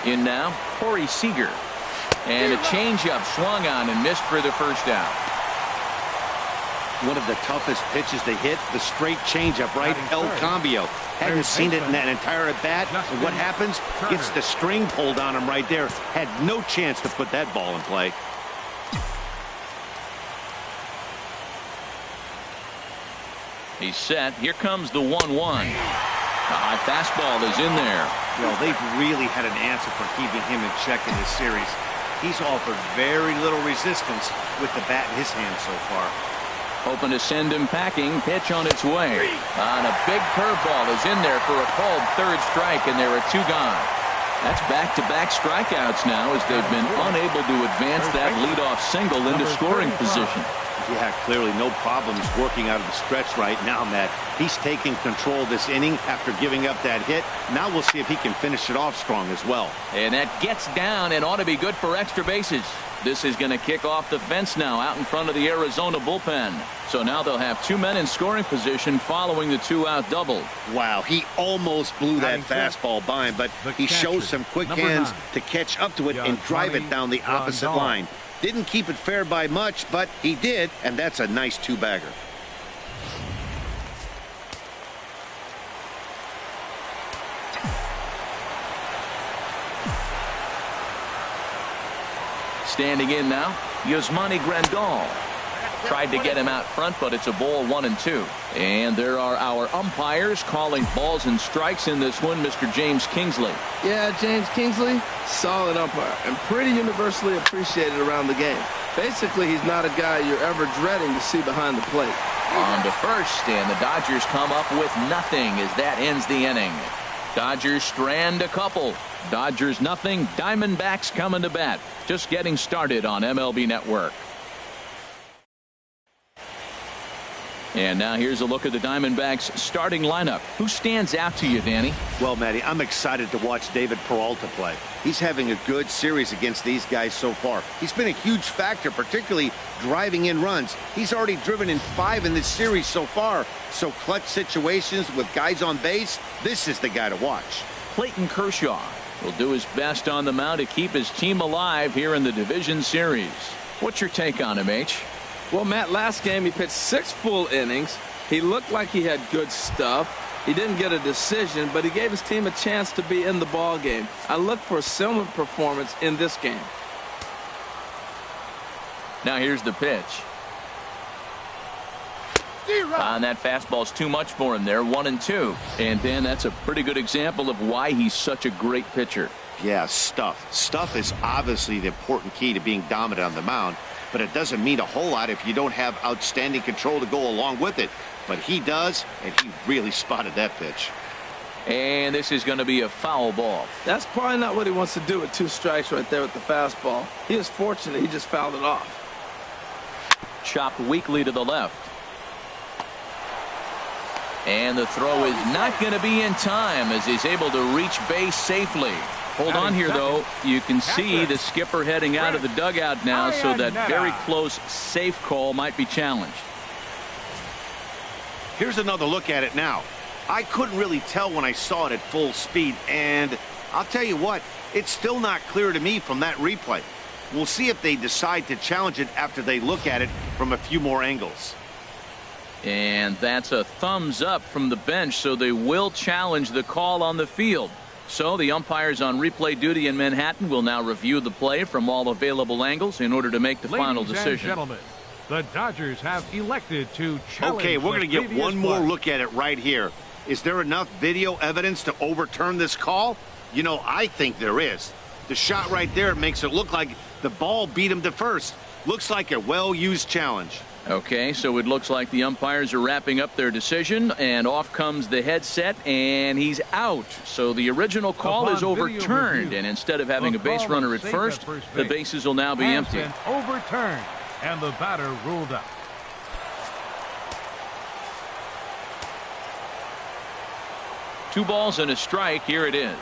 In now, Corey Seager. And a changeup swung on and missed for the first out. One of the toughest pitches to hit, the straight changeup, right? El Cambio. Hadn't seen it in that entire at-bat. And what happens? Gets the string pulled on him right there. Had no chance to put that ball in play. He's set. Here comes the 1-1. The high fastball is in there. Well, they've really had an answer for keeping him in check in this series. He's offered very little resistance with the bat in his hand so far. Hoping to send him packing. Pitch on its way. And a big curveball is in there for a called third strike, and there are two gone. That's back-to-back strikeouts now as they've been unable to advance that leadoff single into scoring position. Yeah, clearly no problems working out of the stretch right now, Matt. He's taking control of this inning after giving up that hit. Now we'll see if he can finish it off strong as well. And that gets down and ought to be good for extra bases. This is going to kick off the fence now out in front of the Arizona bullpen. So now they'll have two men in scoring position following the two-out double. Wow, he almost blew that fastball by him, but he shows some quick hands to catch up to it and drive it down the opposite line. Didn't keep it fair by much, but he did, and that's a nice two-bagger. Standing in now, Yasmani Grandal. Tried to get him out front, but it's a ball 1-2. And there are our umpires calling balls and strikes in this one, Mr. James Kingsley. Yeah, James Kingsley, solid umpire and pretty universally appreciated around the game. Basically, he's not a guy you're ever dreading to see behind the plate. On to first, and the Dodgers come up with nothing as that ends the inning. Dodgers strand a couple. Dodgers nothing. Diamondbacks coming to bat. Just getting started on MLB Network. And now here's a look at the Diamondbacks starting lineup. Who stands out to you, Danny? Well, Matty, I'm excited to watch David Peralta play. He's having a good series against these guys so far. He's been a huge factor, particularly driving in runs. He's already driven in 5 in this series so far. So clutch situations with guys on base, this is the guy to watch. Clayton Kershaw will do his best on the mound to keep his team alive here in the division series. What's your take on him, H? Well, Matt, last game he pitched 6 full innings. He looked like he had good stuff. He didn't get a decision, but he gave his team a chance to be in the ball game. I look for a similar performance in this game. Now here's the pitch. And that fastball's too much for him there, 1-2. And Dan, that's a pretty good example of why he's such a great pitcher. Yeah, stuff. Stuff is obviously the important key to being dominant on the mound, but it doesn't mean a whole lot if you don't have outstanding control to go along with it. But he does, and he really spotted that pitch. And this is going to be a foul ball. That's probably not what he wants to do with 2 strikes right there with the fastball. He is fortunate he just fouled it off. Chopped weakly to the left. And the throw is not going to be in time as he's able to reach base safely. Hold on here, though. You can see the skipper heading out of the dugout now, so that very close, safe call might be challenged. Here's another look at it now. I couldn't really tell when I saw it at full speed, and I'll tell you what, it's still not clear to me from that replay. We'll see if they decide to challenge it after they look at it from a few more angles. And that's a thumbs up from the bench, so they will challenge the call on the field. So the umpires on replay duty in Manhattan will now review the play from all available angles in order to make the final decision. Ladies and gentlemen, the Dodgers have elected to challenge. Okay, we're going to get one more play. look at it right here. Is there enough video evidence to overturn this call? You know, I think there is. The shot right there makes it look like the ball beat him to first. Looks like a well-used challenge. Okay, so it looks like the umpires are wrapping up their decision, and off comes the headset, and he's out. So the original call is overturned, and instead of having a base runner at first, the bases will now be empty. Overturned, and the batter ruled out. Two balls and a strike. Here it is.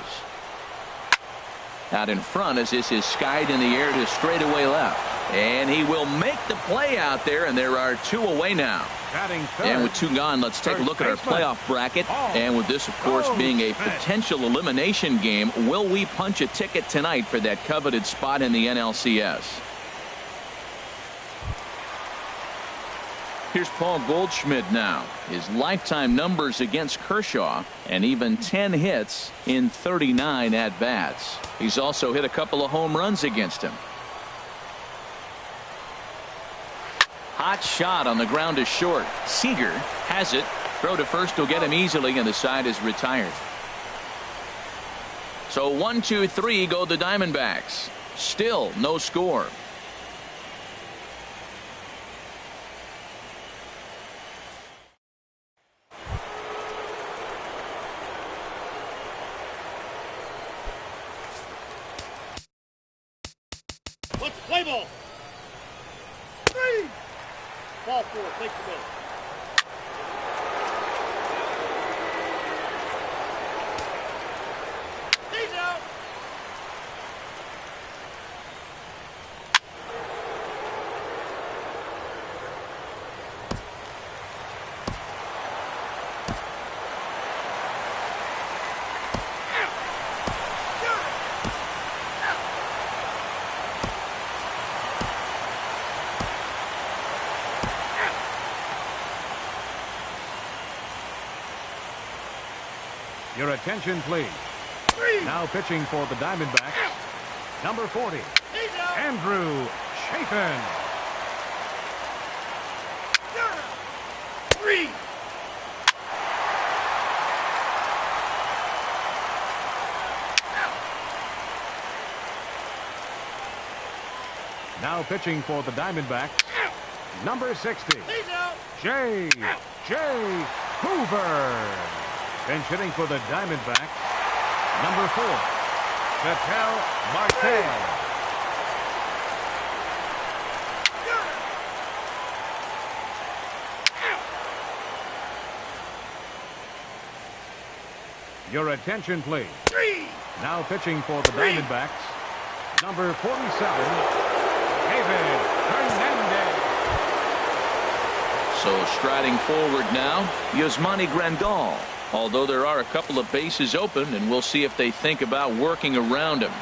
Out in front as this is skied in the air to straightaway left. And he will make the play out there, and there are 2 away now. And with 2 gone, let's take a look at our playoff bracket. And with this, of course, being a potential elimination game, will we punch a ticket tonight for that coveted spot in the NLCS? Here's Paul Goldschmidt now. His lifetime numbers against Kershaw, and even 10 hits in 39 at-bats. He's also hit a couple of home runs against him. Hot shot on the ground is short. Seager has it. Throw to first will get him easily, and the side is retired. So 1-2-3 go the Diamondbacks. Still no score. Let's play ball. 3. Ball 4. Take the middle. He's out. Your attention, please. Now pitching for the Diamondbacks, number 40, Andrew Chafin. 3. Now pitching for the Diamondbacks, number 60, He's out. J. Hoover. Bench hitting for the Diamondbacks, number 4, Ketel Marte. Your attention, please. 3. Now pitching for the Diamondbacks, number 47, David Hernandez. So striding forward now, Yasmani Grandal. Although there are a couple of bases open, and we'll see if they think about working around him.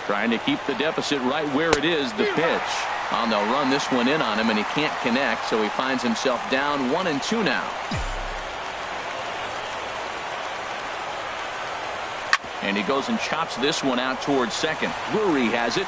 Trying to keep the deficit right where it is. The pitch. And they'll run this one in on him, and he can't connect, so he finds himself down 1-2 now. And he goes and chops this one out towards second. Drury has it.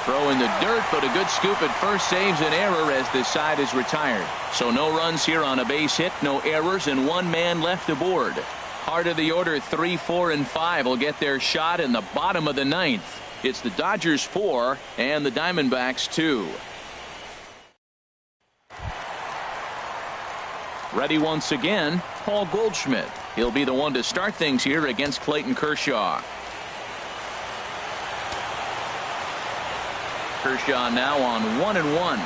Throw in the dirt, but a good scoop at first saves an error as this side is retired. So no runs here on a base hit, no errors, and one man left aboard. Heart of the order, 3, 4, and 5 will get their shot in the bottom of the 9th. It's the Dodgers 4 and the Diamondbacks 2. Ready once again, Paul Goldschmidt. He'll be the one to start things here against Clayton Kershaw. Kershaw now on 1-1.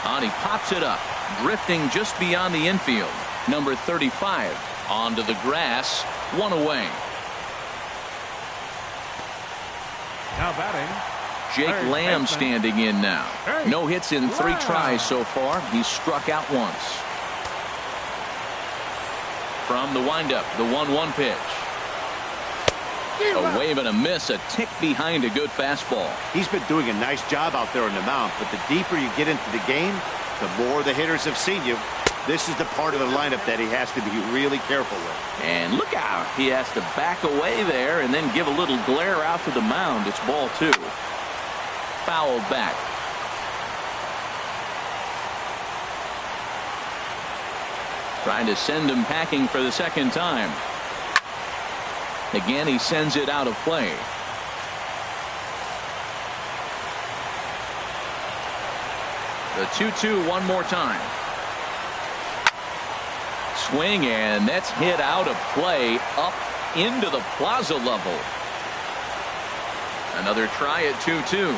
And he pops it up, drifting just beyond the infield. Number 35 onto the grass, 1 away. Now batting, Jake Lamb standing in now. No hits in 3 tries so far. He's struck out once. From the windup, the 1-1 pitch. A wave and a miss, a tick behind a good fastball. He's been doing a nice job out there on the mound, but the deeper you get into the game, the more the hitters have seen you. This is the part of the lineup that he has to be really careful with. And look out. He has to back away there and then give a little glare out to the mound. It's ball 2. Fouled back. Trying to send him packing for the second time. Again, he sends it out of play. The 2-2 one more time. Swing, and that's hit out of play up into the plaza level. Another try at 2-2.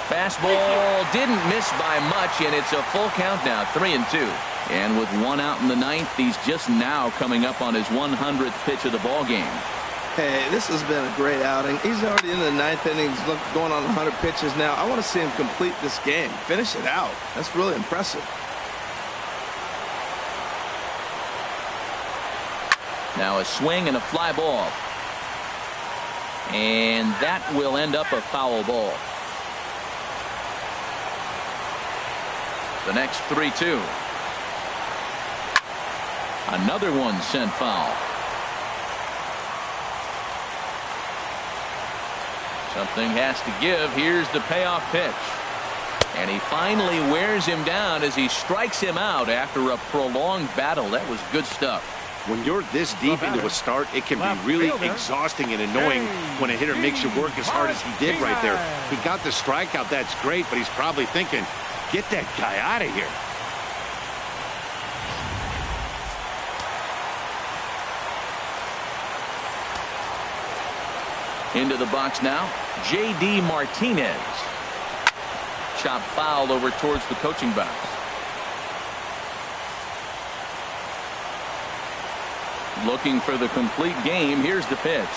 Fastball didn't miss by much, and it's a full count now, 3-2. And with 1 out in the 9th, he's just now coming up on his 100th pitch of the ball game. Hey, this has been a great outing. He's already in the 9th inning. He's going on 100 pitches now. I want to see him complete this game. Finish it out. That's really impressive. Now a swing and a fly ball. And that will end up a foul ball. The next 3-2. Another one sent foul. Something has to give. Here's the payoff pitch. And he finally wears him down as he strikes him out after a prolonged battle. That was good stuff. When you're this deep into a start, it can be really exhausting and annoying when a hitter makes you work as hard as he did right there. He got the strikeout. That's great, but he's probably thinking, get that guy out of here. Into the box now, J.D. Martinez. Chop foul over towards the coaching box. Looking for the complete game. Here's the pitch.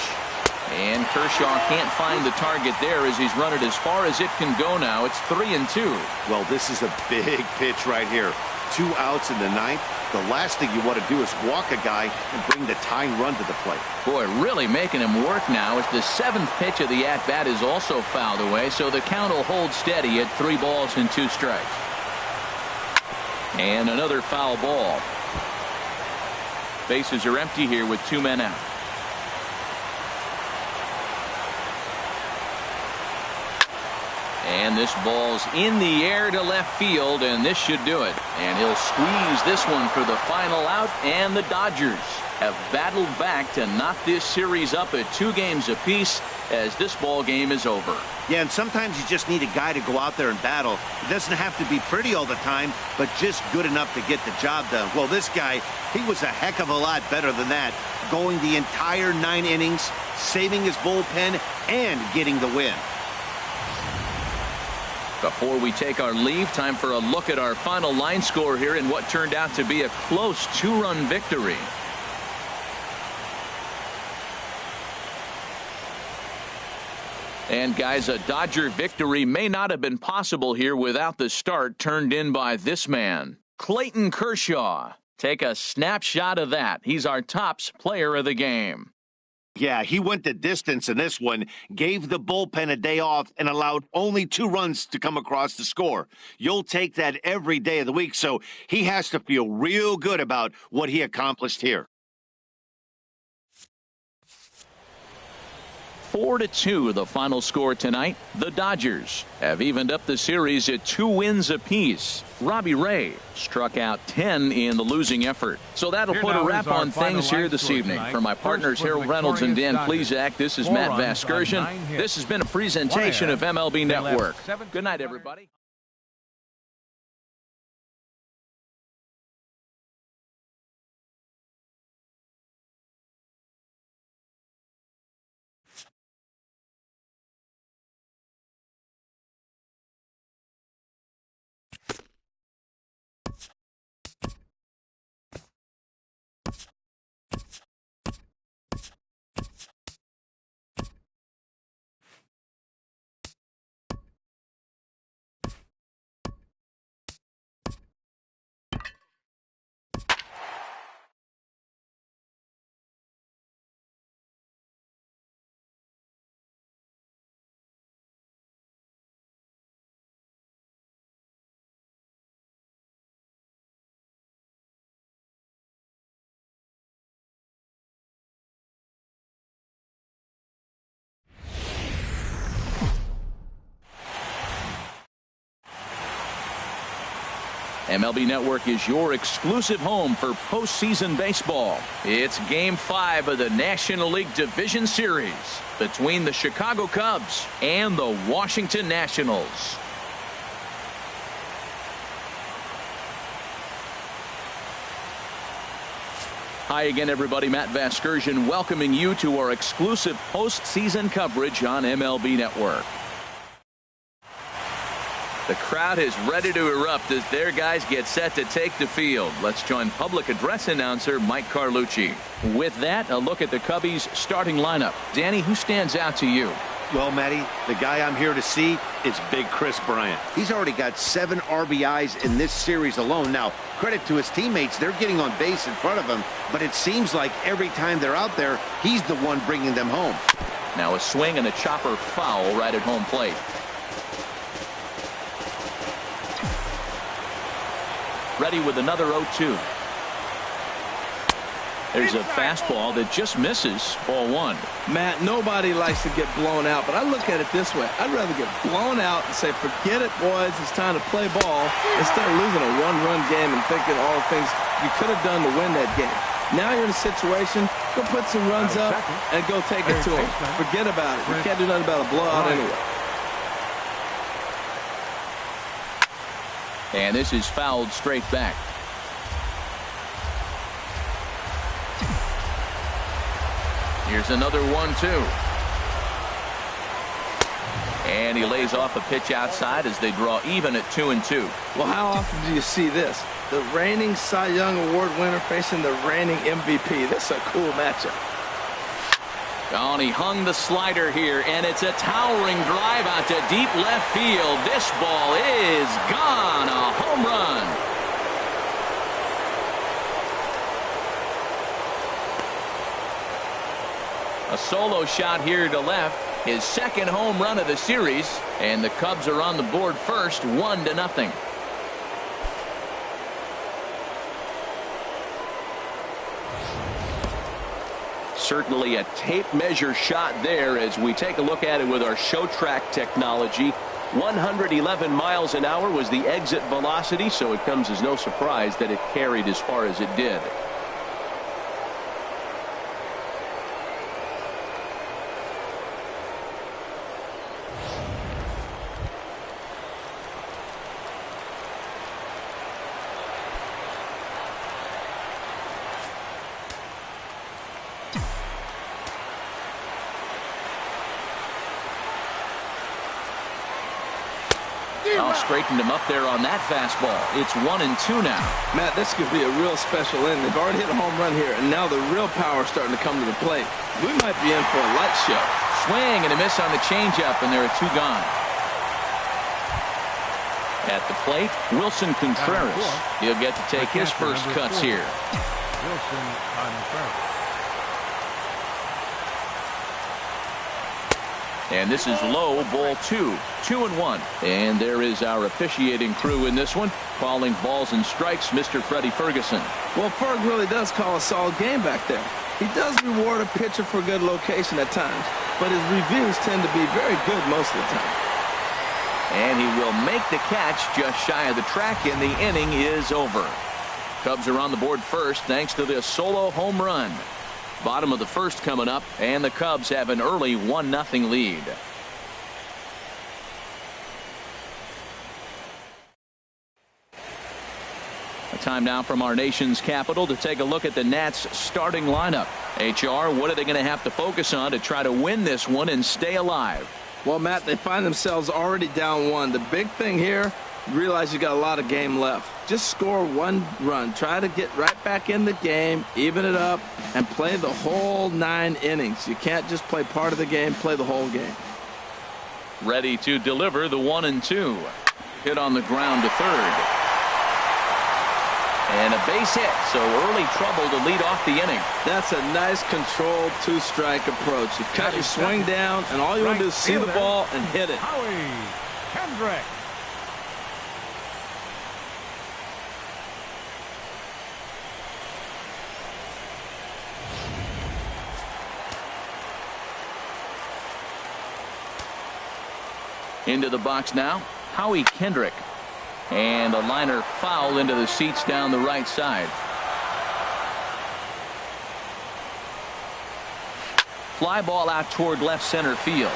And Kershaw can't find the target there as he's run it as far as it can go now. It's 3-2. Well, this is a big pitch right here. 2 outs in the ninth. The last thing you want to do is walk a guy and bring the tying run to the plate. Boy, really making him work now as the 7th pitch of the at-bat is also fouled away, so the count will hold steady at 3 balls and 2 strikes. And another foul ball. Bases are empty here with 2 men out. And this ball's in the air to left field, and this should do it. And he'll squeeze this one for the final out, and the Dodgers have battled back to knock this series up at 2 games apiece as this ball game is over. Yeah, and sometimes you just need a guy to go out there and battle. It doesn't have to be pretty all the time, but just good enough to get the job done. Well, this guy, he was a heck of a lot better than that, going the entire 9 innings, saving his bullpen, and getting the win. Before we take our leave, time for a look at our final line score here in what turned out to be a close 2-run victory. And guys, a Dodger victory may not have been possible here without the start turned in by this man, Clayton Kershaw. Take a snapshot of that. He's our tops player of the game. Yeah, he went the distance in this one, gave the bullpen a day off, and allowed only 2 runs to come across the score. You'll take that every day of the week, so he has to feel real good about what he accomplished here. 4-2 the final score tonight. The Dodgers have evened up the series at 2 wins apiece. Robbie Ray struck out 10 in the losing effort. So that'll put a wrap on things here this evening. For my partners Harold Reynolds and Dan Plesac, this is Matt Vasgersian. This has been a presentation of MLB Network. Good night, everybody. MLB Network is your exclusive home for postseason baseball. It's Game 5 of the National League Division Series between the Chicago Cubs and the Washington Nationals. Hi again, everybody. Matt Vasgersian welcoming you to our exclusive postseason coverage on MLB Network. The crowd is ready to erupt as their guys get set to take the field. Let's join public address announcer Mike Carlucci. With that, a look at the Cubbies' starting lineup. Danny, who stands out to you? Well, Matty, the guy I'm here to see is Big Chris Bryant. He's already got 7 RBIs in this series alone. Now, credit to his teammates. They're getting on base in front of him, but it seems like every time they're out there, he's the one bringing them home. Now a swing and a chopper foul right at home plate. Ready with another 0-2. There's a fastball that just misses. Ball one. Matt, nobody likes to get blown out, but I look at it this way. I'd rather get blown out and say, forget it, boys, it's time to play ball, instead of losing a one-run game and thinking all the things you could have done to win that game. Now you're in a situation, go put some runs up and go take it to them. Forget about it. You can't do nothing about a blowout anyway. And this is fouled straight back. Here's another 1-2. And he lays off a pitch outside as they draw even at 2-2. Well, how often do you see this? The reigning Cy Young Award winner facing the reigning MVP. This is a cool matchup. Oh, and he hung the slider here, and it's a towering drive out to deep left field. This ball is gone. A home run. A solo shot here to left. His second home run of the series, and the Cubs are on the board first, 1-0. Certainly a tape measure shot there as we take a look at it with our show track technology. 111 miles an hour was the exit velocity, so it comes as no surprise that it carried as far as it did. Straightened him up there on that fastball. It's 1-2 now. Matt, this could be a real special inning. They've already hit a home run here, and now the real power is starting to come to the plate. We might be in for a light show. Swing and a miss on the changeup, and there are 2 gone. At the plate, Wilson Contreras. He'll get to take his first cuts here. Wilson Contreras. And this is low, ball 2, 2-1. And there is our officiating crew in this one, calling balls and strikes, Mr. Freddie Ferguson. Well, Ferg really does call a solid game back there. He does reward a pitcher for good location at times, but his reviews tend to be very good most of the time. And he will make the catch just shy of the track, and the inning is over. Cubs are on the board first thanks to this solo home run. Bottom of the first coming up, and the Cubs have an early 1-0 lead. A time now from our nation's capital to take a look at the Nats starting lineup. HR, what are they going to have to focus on to try to win this one and stay alive? Well, Matt, they find themselves already down 1. The big thing here, you realize you got a lot of game left. Just score 1 run. Try to get right back in the game, even it up, and play the whole 9 innings. You can't just play part of the game, play the whole game. Ready to deliver the 1-2. Hit on the ground to third. And a base hit, so early trouble to lead off the inning. That's a nice controlled 2-strike approach. You cut your swing down, and all you want to do is see the ball and hit it. Howie Kendrick. Into the box now, Howie Kendrick. And a liner foul into the seats down the right side. Fly ball out toward left center field.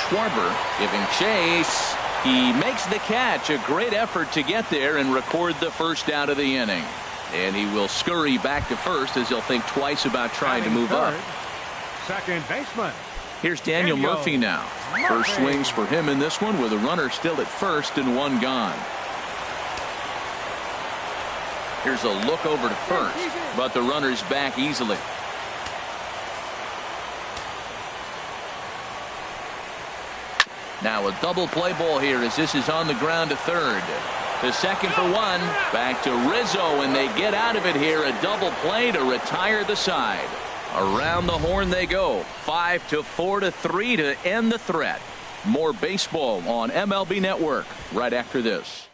Schwarber giving chase. He makes the catch. A great effort to get there and record the first out of the inning. And he will scurry back to first as he'll think twice about trying to move up. Second baseman. Here's Daniel Murphy now. First swings for him in this one with a runner still at first and 1 gone. Here's a look over to first, but the runner's back easily. Now a double play ball here as this is on the ground to third. The second for 1. Back to Rizzo, and they get out of it here. A double play to retire the side. Around the horn they go. 5-4 to 3 to end the threat. More baseball on MLB Network right after this.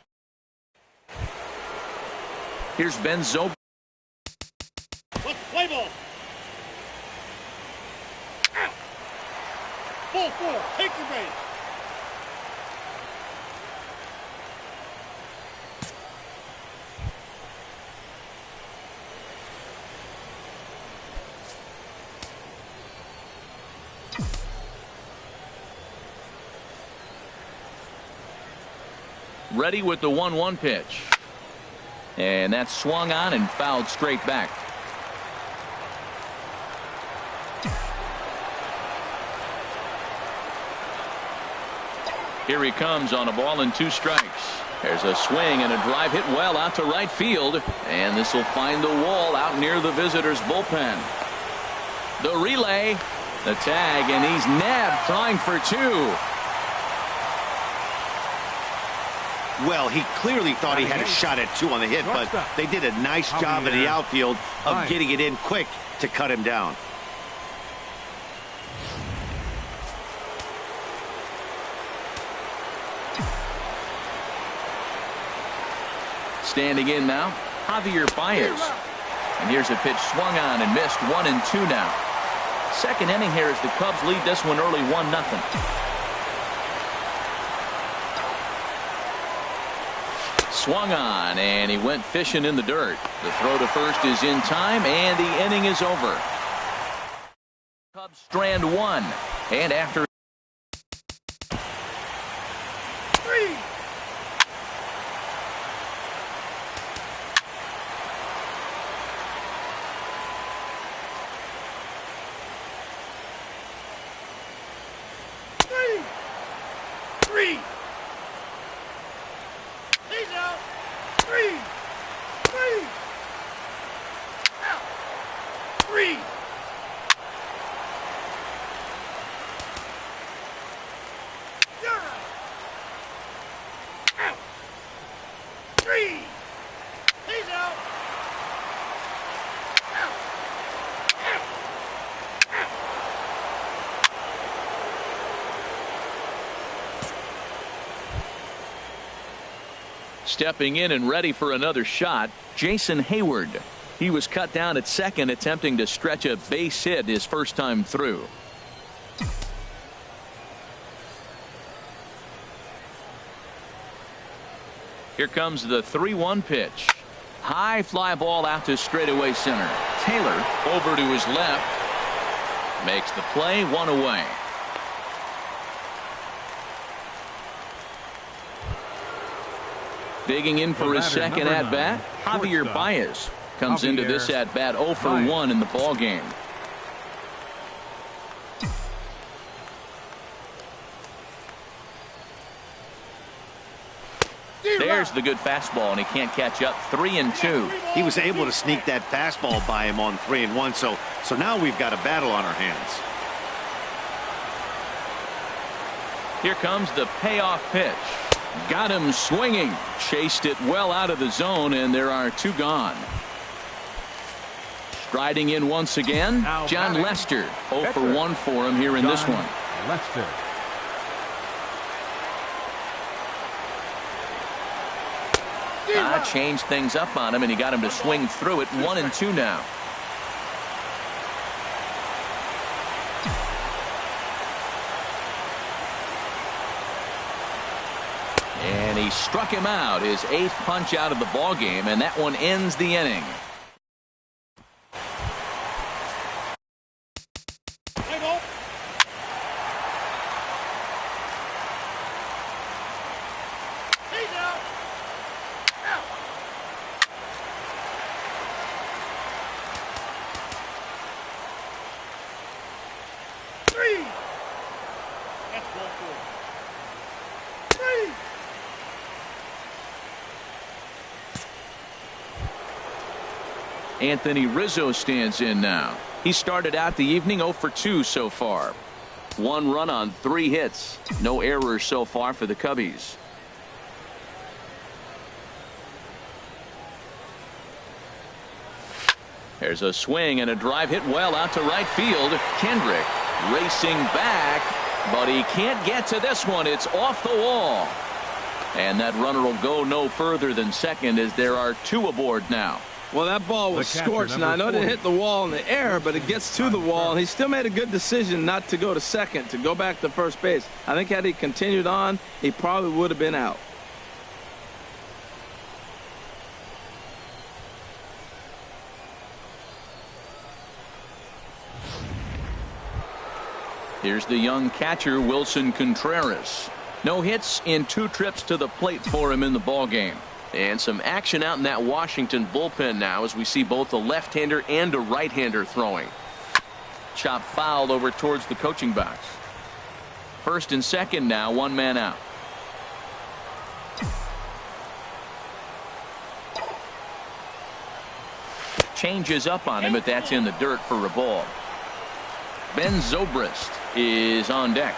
Here's Ben Zobrist. Let's play ball. Out. Ball 4. Take the base. Ready with the 1-1 pitch. And that's swung on and fouled straight back. Here he comes on a ball and 2 strikes. There's a swing and a drive hit well out to right field. And this will find the wall out near the visitors' bullpen. The relay, the tag, and he's nabbed trying for 2. Well, he clearly thought he had a shot at 2 on the hit, but they did a nice job in the outfield of getting it in quick to cut him down. Standing in now, Javier Baez. And here's a pitch swung on and missed. 1-2 now. Second inning here as the Cubs lead this one early 1-0. Swung on, and he went fishing in the dirt. The throw to first is in time, and the inning is over. Cubs strand 1, and after 3. Stepping in and ready for another shot, Jason Hayward. He was cut down at second, attempting to stretch a base hit his first time through. Here comes the 3-1 pitch. High fly ball out to straightaway center. Taylor over to his left. Makes the play, 1 away. Digging in for his second at-bat, Javier Baez comes into this at-bat 0 for 1 in the ball game. There's the good fastball, and he can't catch up. 3-2. He was able to sneak that fastball by him on 3-1, so now we've got a battle on our hands. Here comes the payoff pitch. Got him swinging. Chased it well out of the zone, and there are 2 gone. Striding in once again, John Lester. 0 for 1 for him here in this one. Lester. Changed things up on him, and he got him to swing through it. 1-2 now. And he struck him out, his 8th punch out of the ball game, and that one ends the inning. Anthony Rizzo stands in now. He started out the evening 0 for 2 so far. 1 run on 3 hits. No errors so far for the Cubbies. There's a swing and a drive hit well out to right field. Kendrick racing back, but he can't get to this one. It's off the wall. And that runner will go no further than second as there are 2 aboard now. Well, that ball was scorched. Now, I know it didn't hit the wall in the air, but it gets to the wall, and he still made a good decision not to go to second, to go back to first base. I think had he continued on, he probably would have been out. Here's the young catcher, Wilson Contreras. No hits in 2 trips to the plate for him in the ballgame. And some action out in that Washington bullpen now as we see both a left-hander and a right-hander throwing. Chop foul over towards the coaching box. First and second now, 1 man out. Changes up on him, but that's in the dirt for a ball. Ben Zobrist is on deck.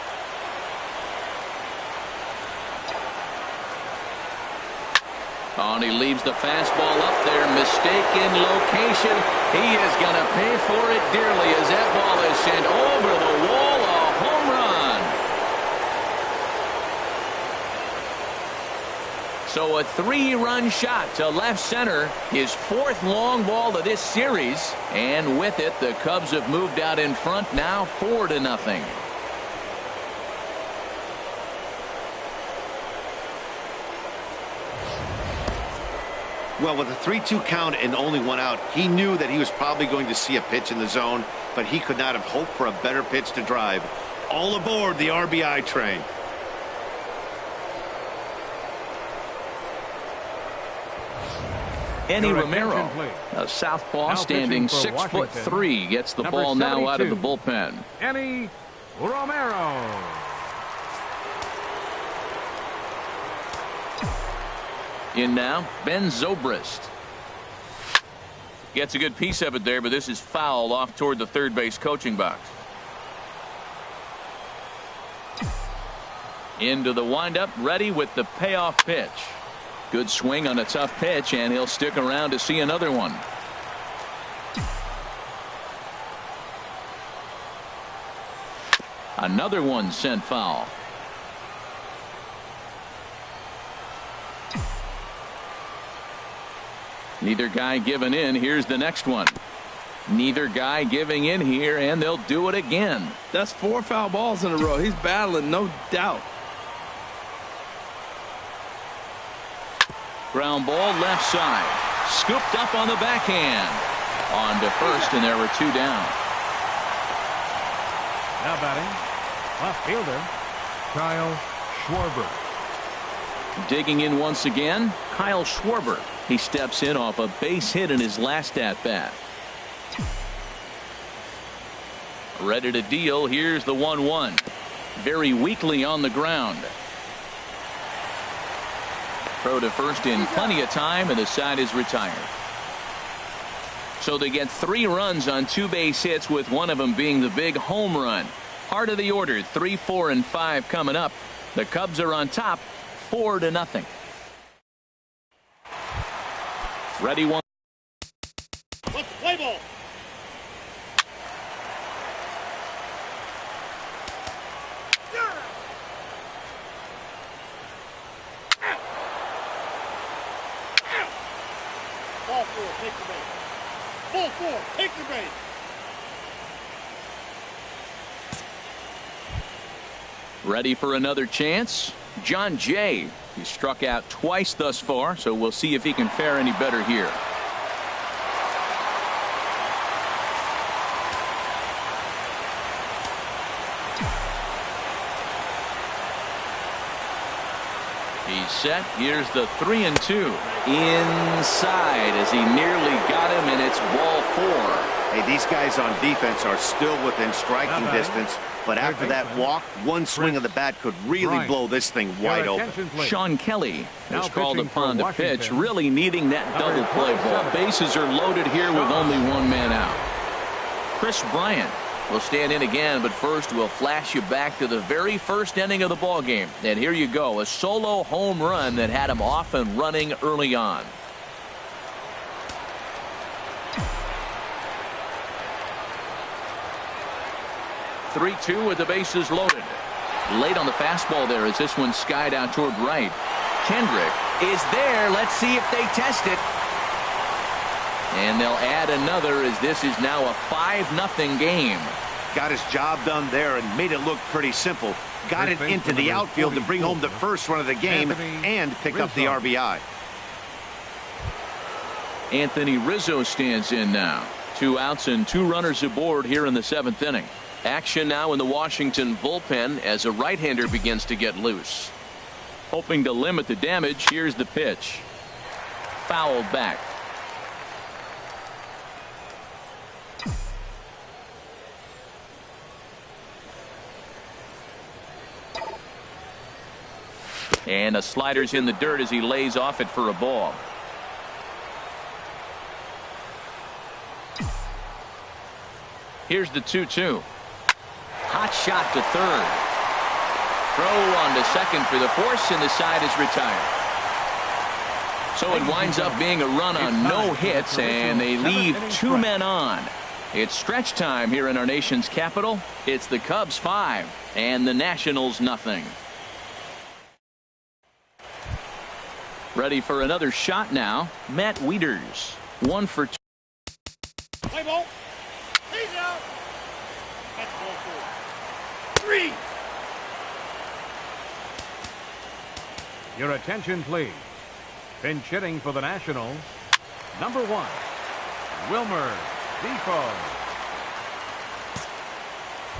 Oh, and he leaves the fastball up there. Mistaken location. He is going to pay for it dearly as that ball is sent over the wall. A home run. So a 3-run shot to left center. His 4th long ball of this series. And with it, the Cubs have moved out in front now 4-0. Well, with a 3-2 count and only 1 out, he knew that he was probably going to see a pitch in the zone, but he could not have hoped for a better pitch to drive. All aboard the RBI train. Eddie Romero, a southpaw standing 6'3", gets the ball now out of the bullpen. Eddie Romero. In now, Ben Zobrist. Gets a good piece of it there, but this is foul off toward the third base coaching box. Into the windup, ready with the payoff pitch. Good swing on a tough pitch, and he'll stick around to see another one. Another one sent foul. Neither guy giving in. Here's the next one. Neither guy giving in here, and they'll do it again. That's 4 foul balls in a row. He's battling, no doubt. Ground ball left side. Scooped up on the backhand. On to first, and there were 2 down. Now batting, left fielder, Kyle Schwarber. Digging in once again, Kyle Schwarber. He steps in off a base hit in his last at-bat. Ready to deal. Here's the 1-1. Very weakly on the ground. Throw to first in plenty of time, and the side is retired. So they get 3 runs on 2 base hits, with one of them being the big home run. Heart of the order, 3, 4, and 5 coming up. The Cubs are on top, 4-0. Ready, 1. Let's play ball. Ball 4, take the base. Ball 4, take the base. Ready for another chance? John Jay. He's struck out twice thus far, so we'll see if he can fare any better here. He's set. Here's the 3-2. Inside as he nearly got him, and it's ball 4. Hey, these guys on defense are still within striking distance, but after that walk, one swing of the bat could really blow this thing wide open. Sean Kelly is called upon to pitch, really needing that double play ball. Bases are loaded here with only 1 man out. Chris Bryant will stand in again, but first we'll flash you back to the very first inning of the ball game. And here you go, a solo home run that had him off and running early on. 3-2 with the bases loaded. Late on the fastball there as this one skied out toward right. Kendrick is there. Let's see if they test it. And they'll add another as this is now a 5-0 game. Got his job done there and made it look pretty simple. Got it into the outfield to bring home the first run of the game and pick up the RBI. Anthony Rizzo stands in now. 2 outs and 2 runners aboard here in the 7th inning. Action now in the Washington bullpen as a right-hander begins to get loose. Hoping to limit the damage, here's the pitch. Fouled back. And a slider's in the dirt as he lays off it for a ball. Here's the 2-2. Hot shot to third. Throw on to second for the force, and the side is retired. So it winds up being a run on no hits, and they leave 2 men on. It's stretch time here in our nation's capital. It's the Cubs 5 and the Nationals nothing. Ready for another shot now. Matt Wieters. 1 for 2. Play ball. He's out. That's ball 4. 3. Your attention, please. Pinch hitting for the Nationals. Number 1, Wilmer Depot.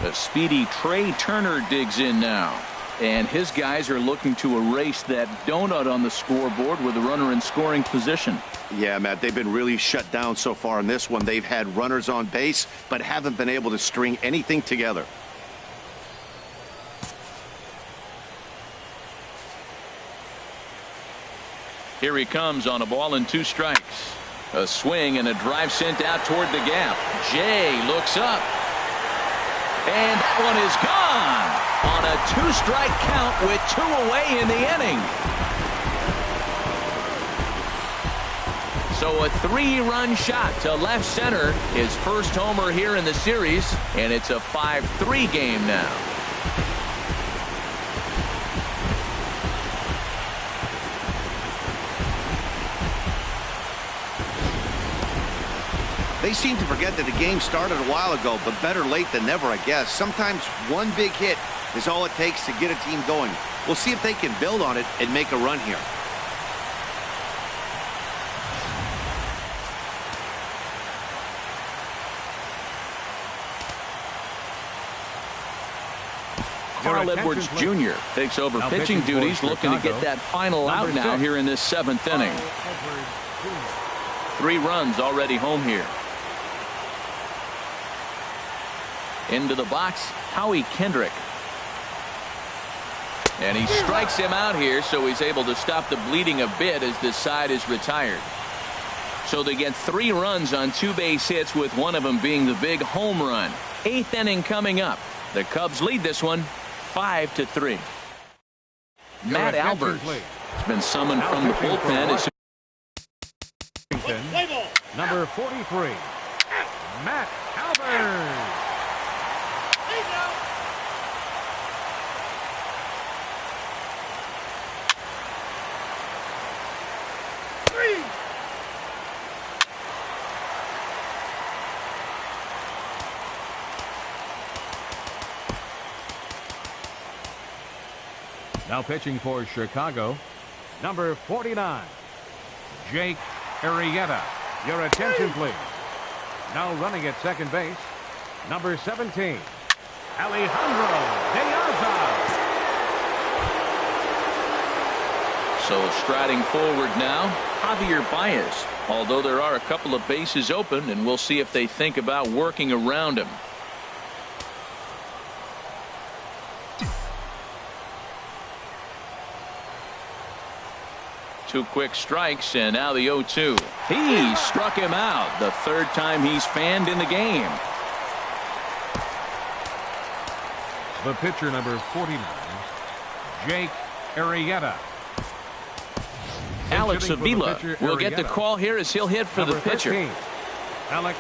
The speedy Trey Turner digs in now. And his guys are looking to erase that donut on the scoreboard with a runner in scoring position. Yeah, Matt, they've been really shut down so far in this one. They've had runners on base, but haven't been able to string anything together. Here he comes on a ball and 2 strikes. A swing and a drive sent out toward the gap. Jay looks up. And that one is gone on a 2-strike count with 2 away in the inning. So a 3-run shot to left center. His first homer here in the series, and it's a 5-3 game now. They seem to forget that the game started a while ago, but better late than never, I guess. Sometimes one big hit is all it takes to get a team going. We'll see if they can build on it and make a run here. Carl Edwards Jr. takes over pitching duties, looking to get that final out now here in this 7th inning. 3 runs already home here. Into the box, Howie Kendrick. And he strikes him out here, so he's able to stop the bleeding a bit as this side is retired. So they get 3 runs on 2 base hits, with one of them being the big home run. 8th inning coming up. The Cubs lead this one 5-3. Matt Albers has been summoned from the bullpen as number 43, Matt Albers. Now pitching for Chicago, number 49, Jake Arrieta. Your attention, please. Now running at second base, number 17, Alejandro De Aza. So striding forward now, Javier Baez. Although there are a couple of bases open, and we'll see if they think about working around him. Two quick strikes, and now the 0-2. He struck him out, the 3rd time he's fanned in the game. The pitcher, number 49, Jake Arrieta. Alex Avila will get the call here as he'll hit for the pitcher. 13, Alex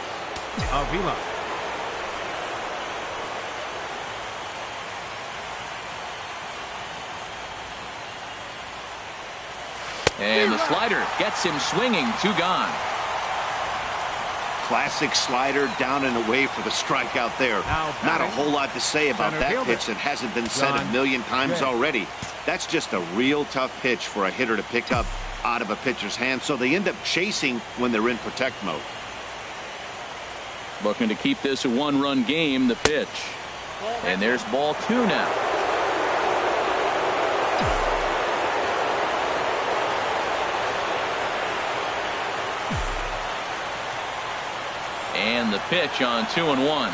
Avila. And the slider gets him swinging. 2 gone. Classic slider down and away for the strikeout there. Not a whole lot to say about that pitch that hasn't been said a million times already. That's just a real tough pitch for a hitter to pick up out of a pitcher's hand, so they end up chasing when they're in protect mode. Looking to keep this a 1-run game. The pitch. And there's ball 2 now. And the pitch on 2-1.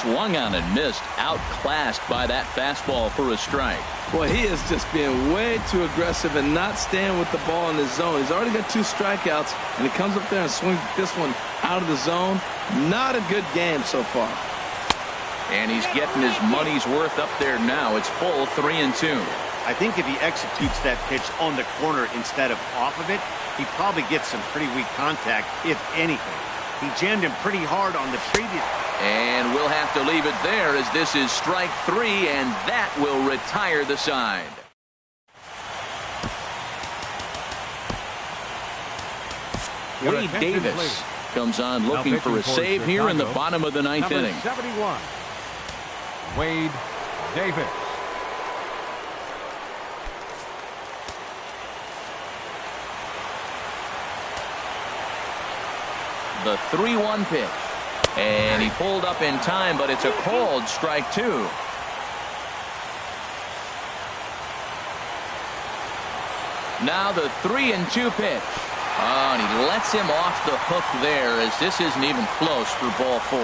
Swung on and missed. Outclassed by that fastball for a strike. Boy, he is just being way too aggressive and not staying with the ball in the zone. He's already got 2 strikeouts, and he comes up there and swings this one out of the zone. Not a good game so far. And he's getting his money's worth up there now. It's full 3-2. I think if he executes that pitch on the corner instead of off of it, he probably gets some pretty weak contact, if anything. He jammed him pretty hard on the previous. And we'll have to leave it there as this is strike 3, and that will retire the side. Wade Davis comes on looking for a save here in the bottom of the 9th inning. 71. Wade Davis. The 3-1 pitch. And he pulled up in time, but it's a called strike 2. Now the 3-2 pitch. Oh, and he lets him off the hook there as this isn't even close for ball 4.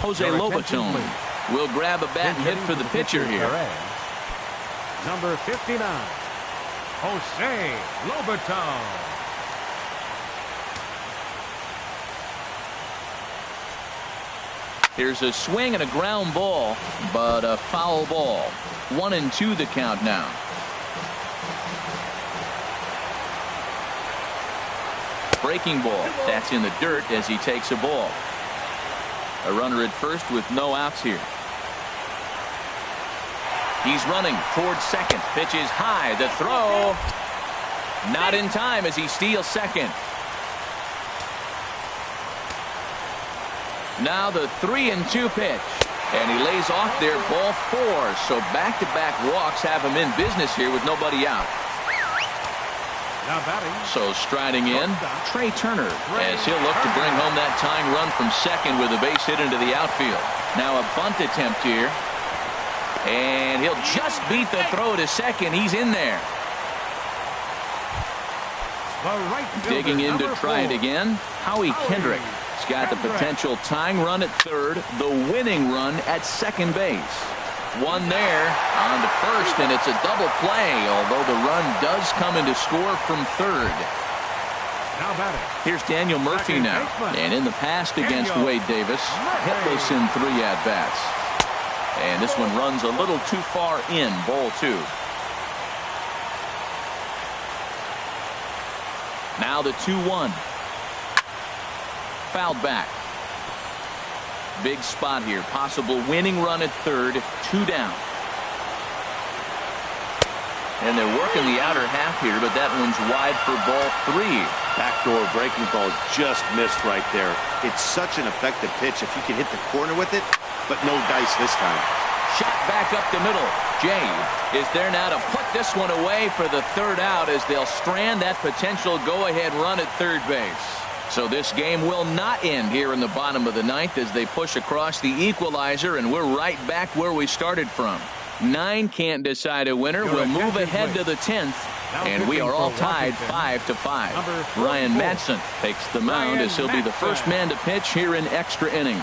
Jose Lobaton will grab a bat and hit for the pitcher here. Number 59, Jose Lobaton. Here's a swing and a ground ball, but a foul ball. 1-2 the count now. Breaking ball. That's in the dirt as he takes a ball. A runner at first with no outs here. He's running towards second. Pitch is high. The throw. Not in time as he steals second. Now the 3-2 pitch. And he lays off there, ball 4. So back-to-back walks have him in business here with nobody out. Now batting. So striding in, Trey Turner, as he'll look to bring home that tying run from second with a base hit into the outfield. Now a bunt attempt here. And he'll just beat the throw to second. He's in there. Digging in to try it again. Howie Kendrick. He's got the potential tying run at third, the winning run at second base. One there on to first, and it's a double play, although the run does come in to score from third. Now batting. Here's Daniel Murphy now. And in the past against Wade Davis, hitless in 3 at-bats. And this one runs a little too far in, ball 2. Now the 2-1. Fouled back. Big spot here. Possible winning run at third. 2 down. And they're working the outer half here, but that one's wide for ball 3. Backdoor breaking ball just missed right there. It's such an effective pitch if you can hit the corner with it, but no dice this time. Shot back up the middle. Jay is there now to put this one away for the 3rd out as they'll strand that potential go-ahead run at third base. So this game will not end here in the bottom of the 9th as they push across the equalizer, and we're right back where we started from. 9 can't decide a winner. We'll move ahead to the 10th, and we are all tied 5-5. Ryan Madsen takes the mound as he'll be the first man to pitch here in extra innings.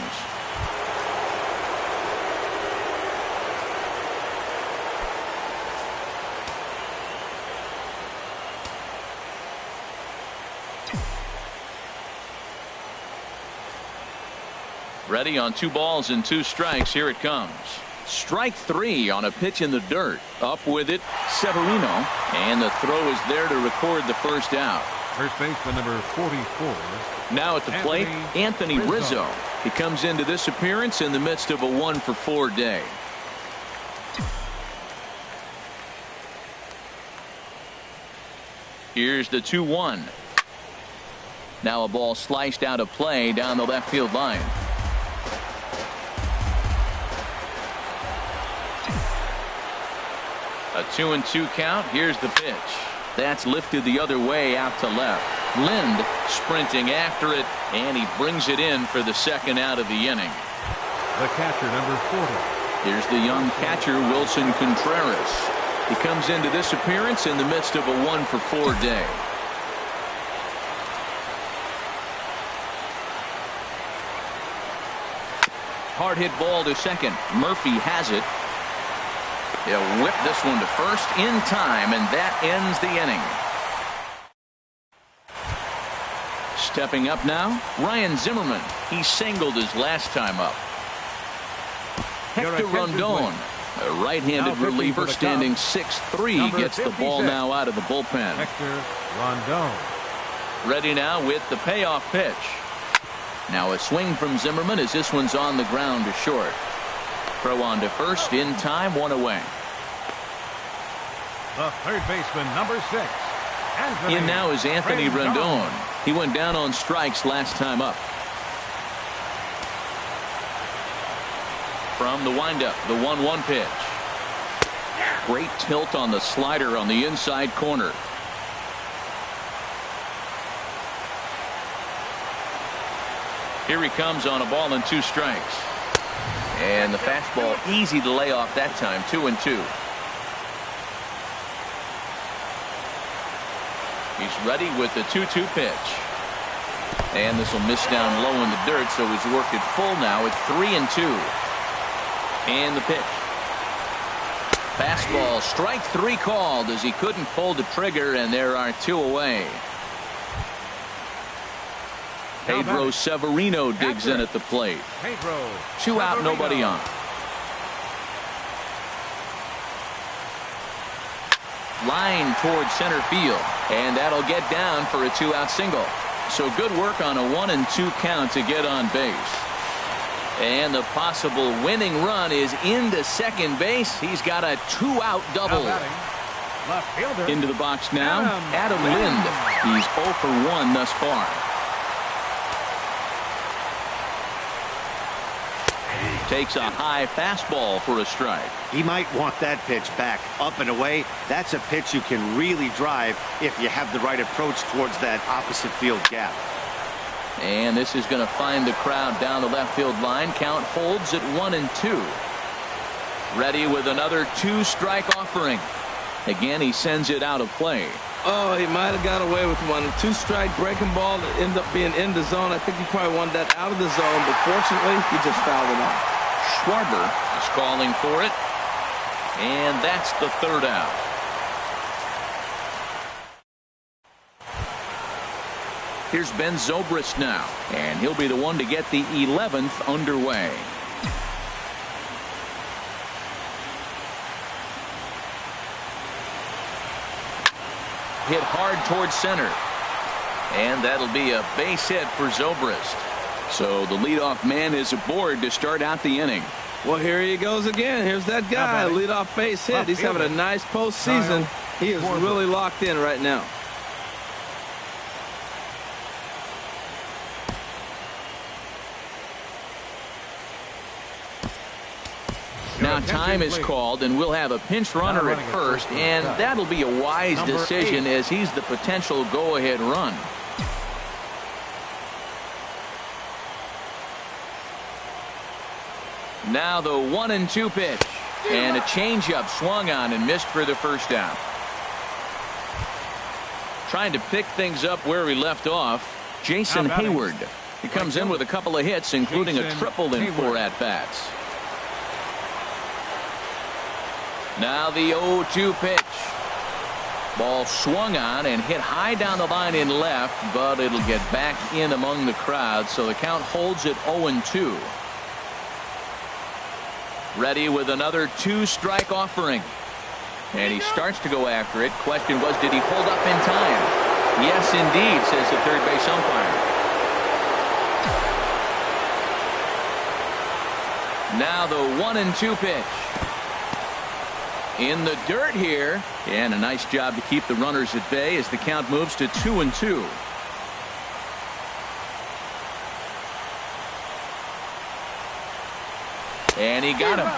Ready on 2 balls and 2 strikes. Here it comes. Strike 3 on a pitch in the dirt. Up with it, Severino. And the throw is there to record the 1st out. First baseman number 44. Now at the plate, Anthony Rizzo. He comes into this appearance in the midst of a 1-for-4 day. Here's the 2-1. Now a ball sliced out of play down the left field line. A 2-2 count. Here's the pitch. That's lifted the other way out to left. Lind sprinting after it, and he brings it in for the second out of the inning. The catcher, number 40. Here's the young catcher, Wilson Contreras. He comes into this appearance in the midst of a 1-for-4 day. Hard hit ball to second. Murphy has it. He'll whip this one to first in time, and that ends the inning. Stepping up now, Ryan Zimmerman. He singled his last time up. Hector Rondon, a right-handed reliever standing 6'3", gets the ball now out of the bullpen. Hector Rondon. Ready now with the payoff pitch. Now a swing from Zimmerman as this one's on the ground to short. Throw on to first in time, 1 away. The third baseman, number 6. Anthony In now is Anthony Rondon. He went down on strikes last time up. From the windup, the 1-1 pitch. Great tilt on the slider on the inside corner. Here he comes on a ball and 2 strikes. And the fastball easy to lay off that time. 2-2. He's ready with the 2-2 pitch. And this will miss down low in the dirt, so he's worked it full now at 3-2. And the pitch. Fastball, strike 3 called as he couldn't pull the trigger, and there are 2 away. Pedro Severino digs in at the plate. 2 out, nobody on. Line towards center field, and that'll get down for a 2-out single. So good work on a 1-2 count to get on base. And the possible winning run is into second base. He's got a 2-out double. Into the box now, Adam Lind. He's 0 for 1 thus far. Takes a high fastball for a strike. He might want that pitch back, up and away. That's a pitch you can really drive if you have the right approach towards that opposite field gap. And this is going to find the crowd down the left field line. Count holds at 1-2. Ready with another 2-strike offering. Again, he sends it out of play. Oh, he might have got away with one. 2-strike breaking ball that ended up being in the zone. I think he probably wanted that out of the zone, but fortunately, he just fouled it off. Schwarber is calling for it, and that's the 3rd out. Here's Ben Zobrist now, and he'll be the one to get the 11th underway. Hit hard towards center, and that'll be a base hit for Zobrist. So the leadoff man is aboard to start out the inning. Well, here he goes again. Here's that guy, leadoff base hit. He's having a nice postseason. He is really locked in right now. Now time is called, and we'll have a pinch runner at first, and that'll be a wise decision as he's the potential go-ahead run. Now the 1-2 pitch, and a changeup swung on and missed for the first out. Trying to pick things up where he left off, Jason Hayward. He comes in with a couple of hits, including a triple in 4 at-bats. Now the 0-2 pitch. Ball swung on and hit high down the line in left, but it'll get back in among the crowd, so the count holds at 0-2. Ready with another 2-strike offering. And he starts to go after it. Question was, did he hold up in time? Yes, indeed, says the third base umpire. Now the 1-2 pitch. In the dirt here, and a nice job to keep the runners at bay as the count moves to 2-2. And he got him.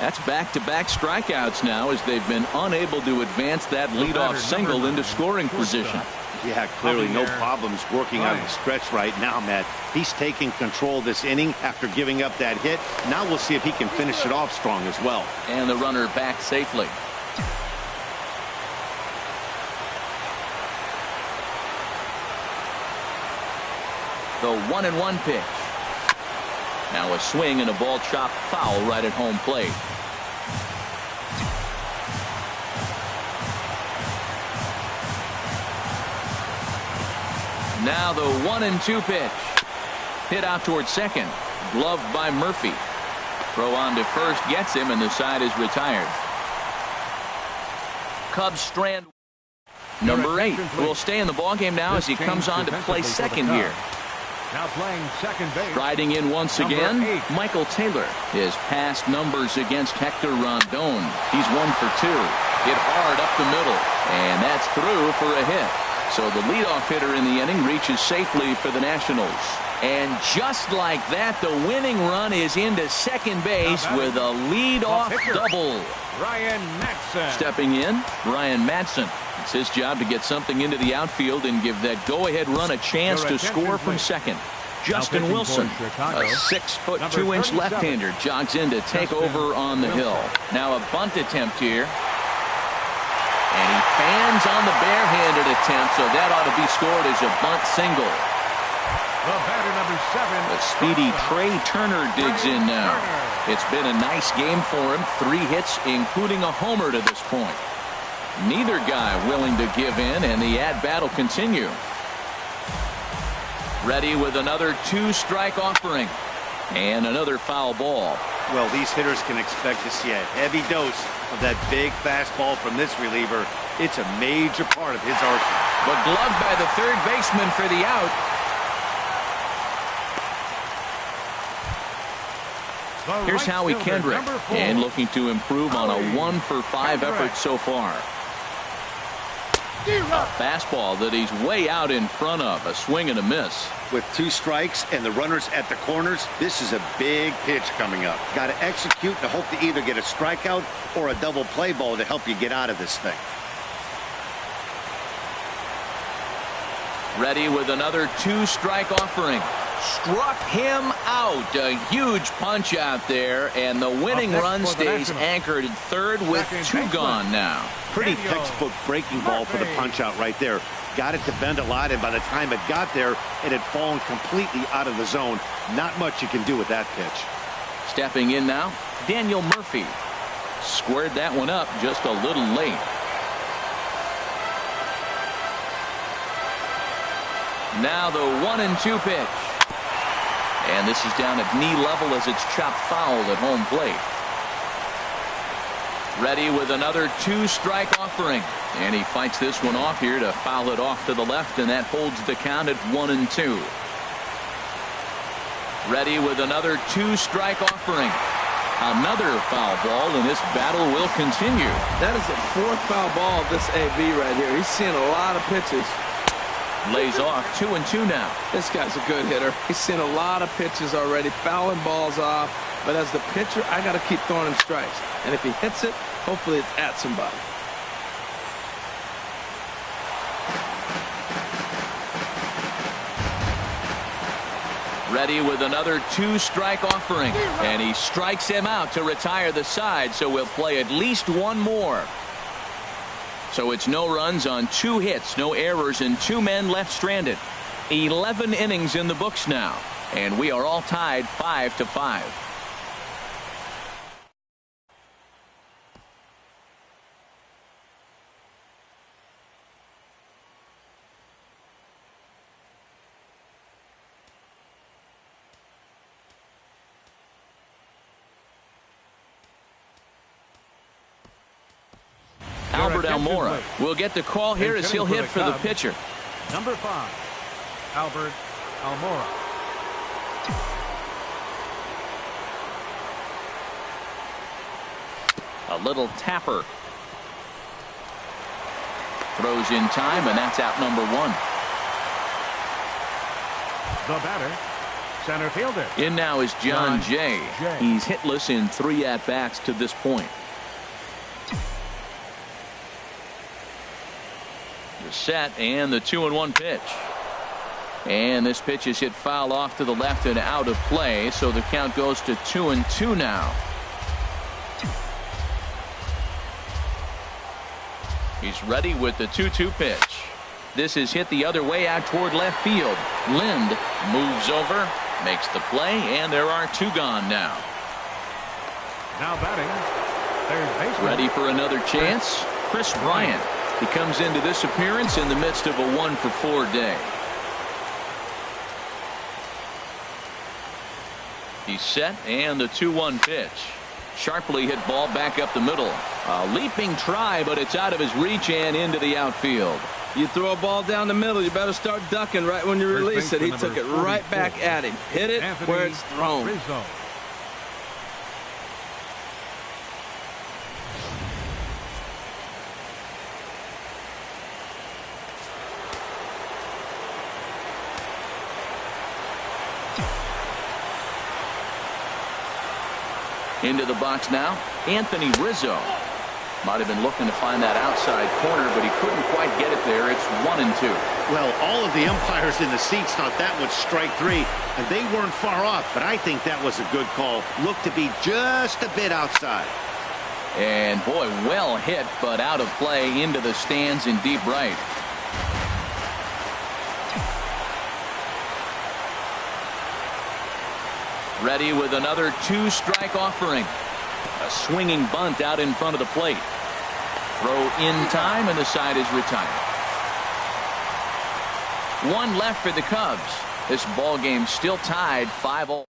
That's back-to-back strikeouts now as they've been unable to advance that leadoff single into scoring position. Yeah, clearly no problems working out of the stretch right now, Matt. He's taking control of this inning after giving up that hit. Now we'll see if he can finish it off strong as well. And the runner back safely. The 1-1 pitch. Now a swing and a ball chopped foul right at home plate. Now the 1-2 pitch. Hit out towards second. Gloved by Murphy. Throw on to first gets him, and the side is retired. Cubs strand number 8 will stay in the ballgame now as he comes on to play second here. Now playing second base. Striding in once again, Michael Taylor. His past numbers against Hector Rondon. He's 1 for 2. Hit hard up the middle, and that's through for a hit. So the leadoff hitter in the inning reaches safely for the Nationals. And just like that, the winning run is into second base with a leadoff double. Ryan Madson. Stepping in, Ryan Madson. It's his job to get something into the outfield and give that go-ahead run a chance to score from second. Justin Wilson, a 6'2" left-hander, jogs in to take over on the hill. Now a bunt attempt here. And he fans on the barehanded attempt, so that ought to be scored as a bunt single. The batter, number 7. The speedy Trey Turner digs in now. It's been a nice game for him. 3 hits, including a homer to this point. Neither guy willing to give in, and the at-bat will continue. Ready with another 2-strike offering. And another foul ball. Well, these hitters can expect to see a heavy dose of that big fastball from this reliever. It's a major part of his arsenal. But gloved by the third baseman for the out. Here's Howie Kendrick, and looking to improve on a 1 for 5 effort so far. A fastball that he's way out in front of. A swing and a miss. With 2 strikes and the runners at the corners, this is a big pitch coming up. Got to execute and hope to either get a strikeout or a double play ball to help you get out of this thing. Ready with another 2-strike offering. Struck him out. A huge punch out there, and the winning run stays anchored at third with 2 gone now. Pretty textbook breaking ball for the punch out right there. Got it to bend a lot, and by the time it got there, it had fallen completely out of the zone. Not much you can do with that pitch. Stepping in now, Daniel Murphy. Squared that one up just a little late. Now the 1-2 pitch. And this is down at knee level as it's chopped foul at home plate. Ready with another 2-strike offering. And he fights this one off here to foul it off to the left, and that holds the count at 1-2. Ready with another 2-strike offering. Another foul ball, and this battle will continue. That is the 4th foul ball of this AB right here. He's seeing a lot of pitches. Lays off 2-2 now. This guy's a good hitter. He's seen a lot of pitches already, fouling balls off. But as the pitcher, I got to keep throwing him strikes. And if he hits it, hopefully it's at somebody. Ready with another 2-strike offering. And he strikes him out to retire the side, so we'll play at least one more. So it's no runs on 2 hits, no errors, and 2 men left stranded. 11 innings in the books now, and we are all tied 5-5. Albert Almora will get the call here as he'll hit for the pitcher. Number 5, Albert Almora. A little tapper. Throws in time, and that's out number 1. The batter, center fielder. In now is John Jay. He's hitless in 3 at-bats to this point. The set and the 2-1 pitch. And this pitch is hit foul off to the left and out of play, so the count goes to 2-2 now. He's ready with the 2-2 pitch. This is hit the other way out toward left field. Lind moves over, makes the play, and there are 2 gone now. Now batting, third baseman. Ready for another chance? Chris Bryant. He comes into this appearance in the midst of a 1-for-4 day. He's set, and the 2-1 pitch. Sharply hit ball back up the middle. A leaping try, but it's out of his reach and into the outfield. You throw a ball down the middle, you better start ducking right when you release it. He took it right back at him. Hit it where it's thrown. Rizzo. Into the box now, Anthony Rizzo. Might have been looking to find that outside corner, but he couldn't quite get it there. It's 1-2. Well, all of the umpires in the seats thought that was strike 3, and they weren't far off, but I think that was a good call. Looked to be just a bit outside. And boy, well hit, but out of play into the stands in deep right. Ready with another 2-strike offering. A swinging bunt out in front of the plate. Throw in time, and the side is retired. 1 left for the Cubs. This ball game still tied 5-all.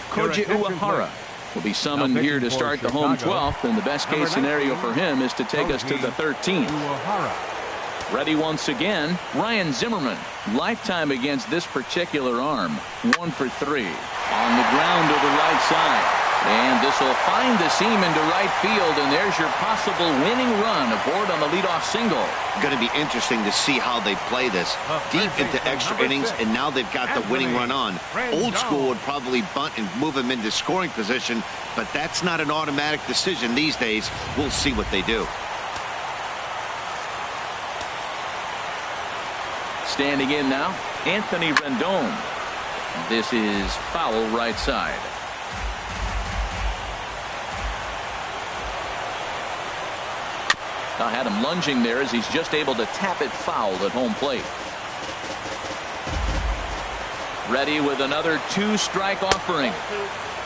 Koji Uehara will be summoned here to start the home 12th, and the best case scenario for him is to take us to the 13th. Ready once again, Ryan Zimmerman. Lifetime against this particular arm. 1 for 3. On the ground to the right side. And this will find the seam into right field, and there's your possible winning run aboard on the leadoff single. Going to be interesting to see how they play this. Deep into extra innings, and now they've got the winning run on. Old school would probably bunt and move him into scoring position, but that's not an automatic decision these days. We'll see what they do. Standing in now, Anthony Rendon. This is foul right side. I had him lunging there as he's just able to tap it foul at home plate. Ready with another 2-strike offering.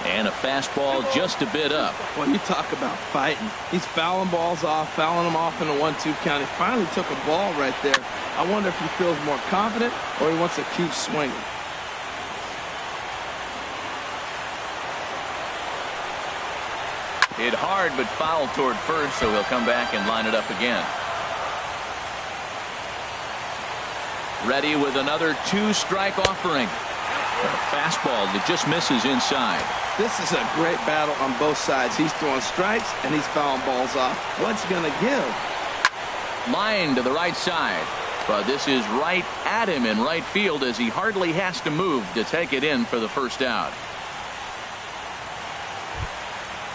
And a fastball just a bit up. When you talk about fighting, he's fouling balls off, fouling them off in a 1-2 count. He finally took a ball right there. I wonder if he feels more confident or he wants to keep swinging. Hit hard but foul toward first, so he'll come back and line it up again. Ready with another 2-strike offering. A fastball that just misses inside. This is a great battle on both sides. He's throwing strikes and he's fouling balls off. What's he going to give? Line to the right side. But this is right at him in right field as he hardly has to move to take it in for the first out.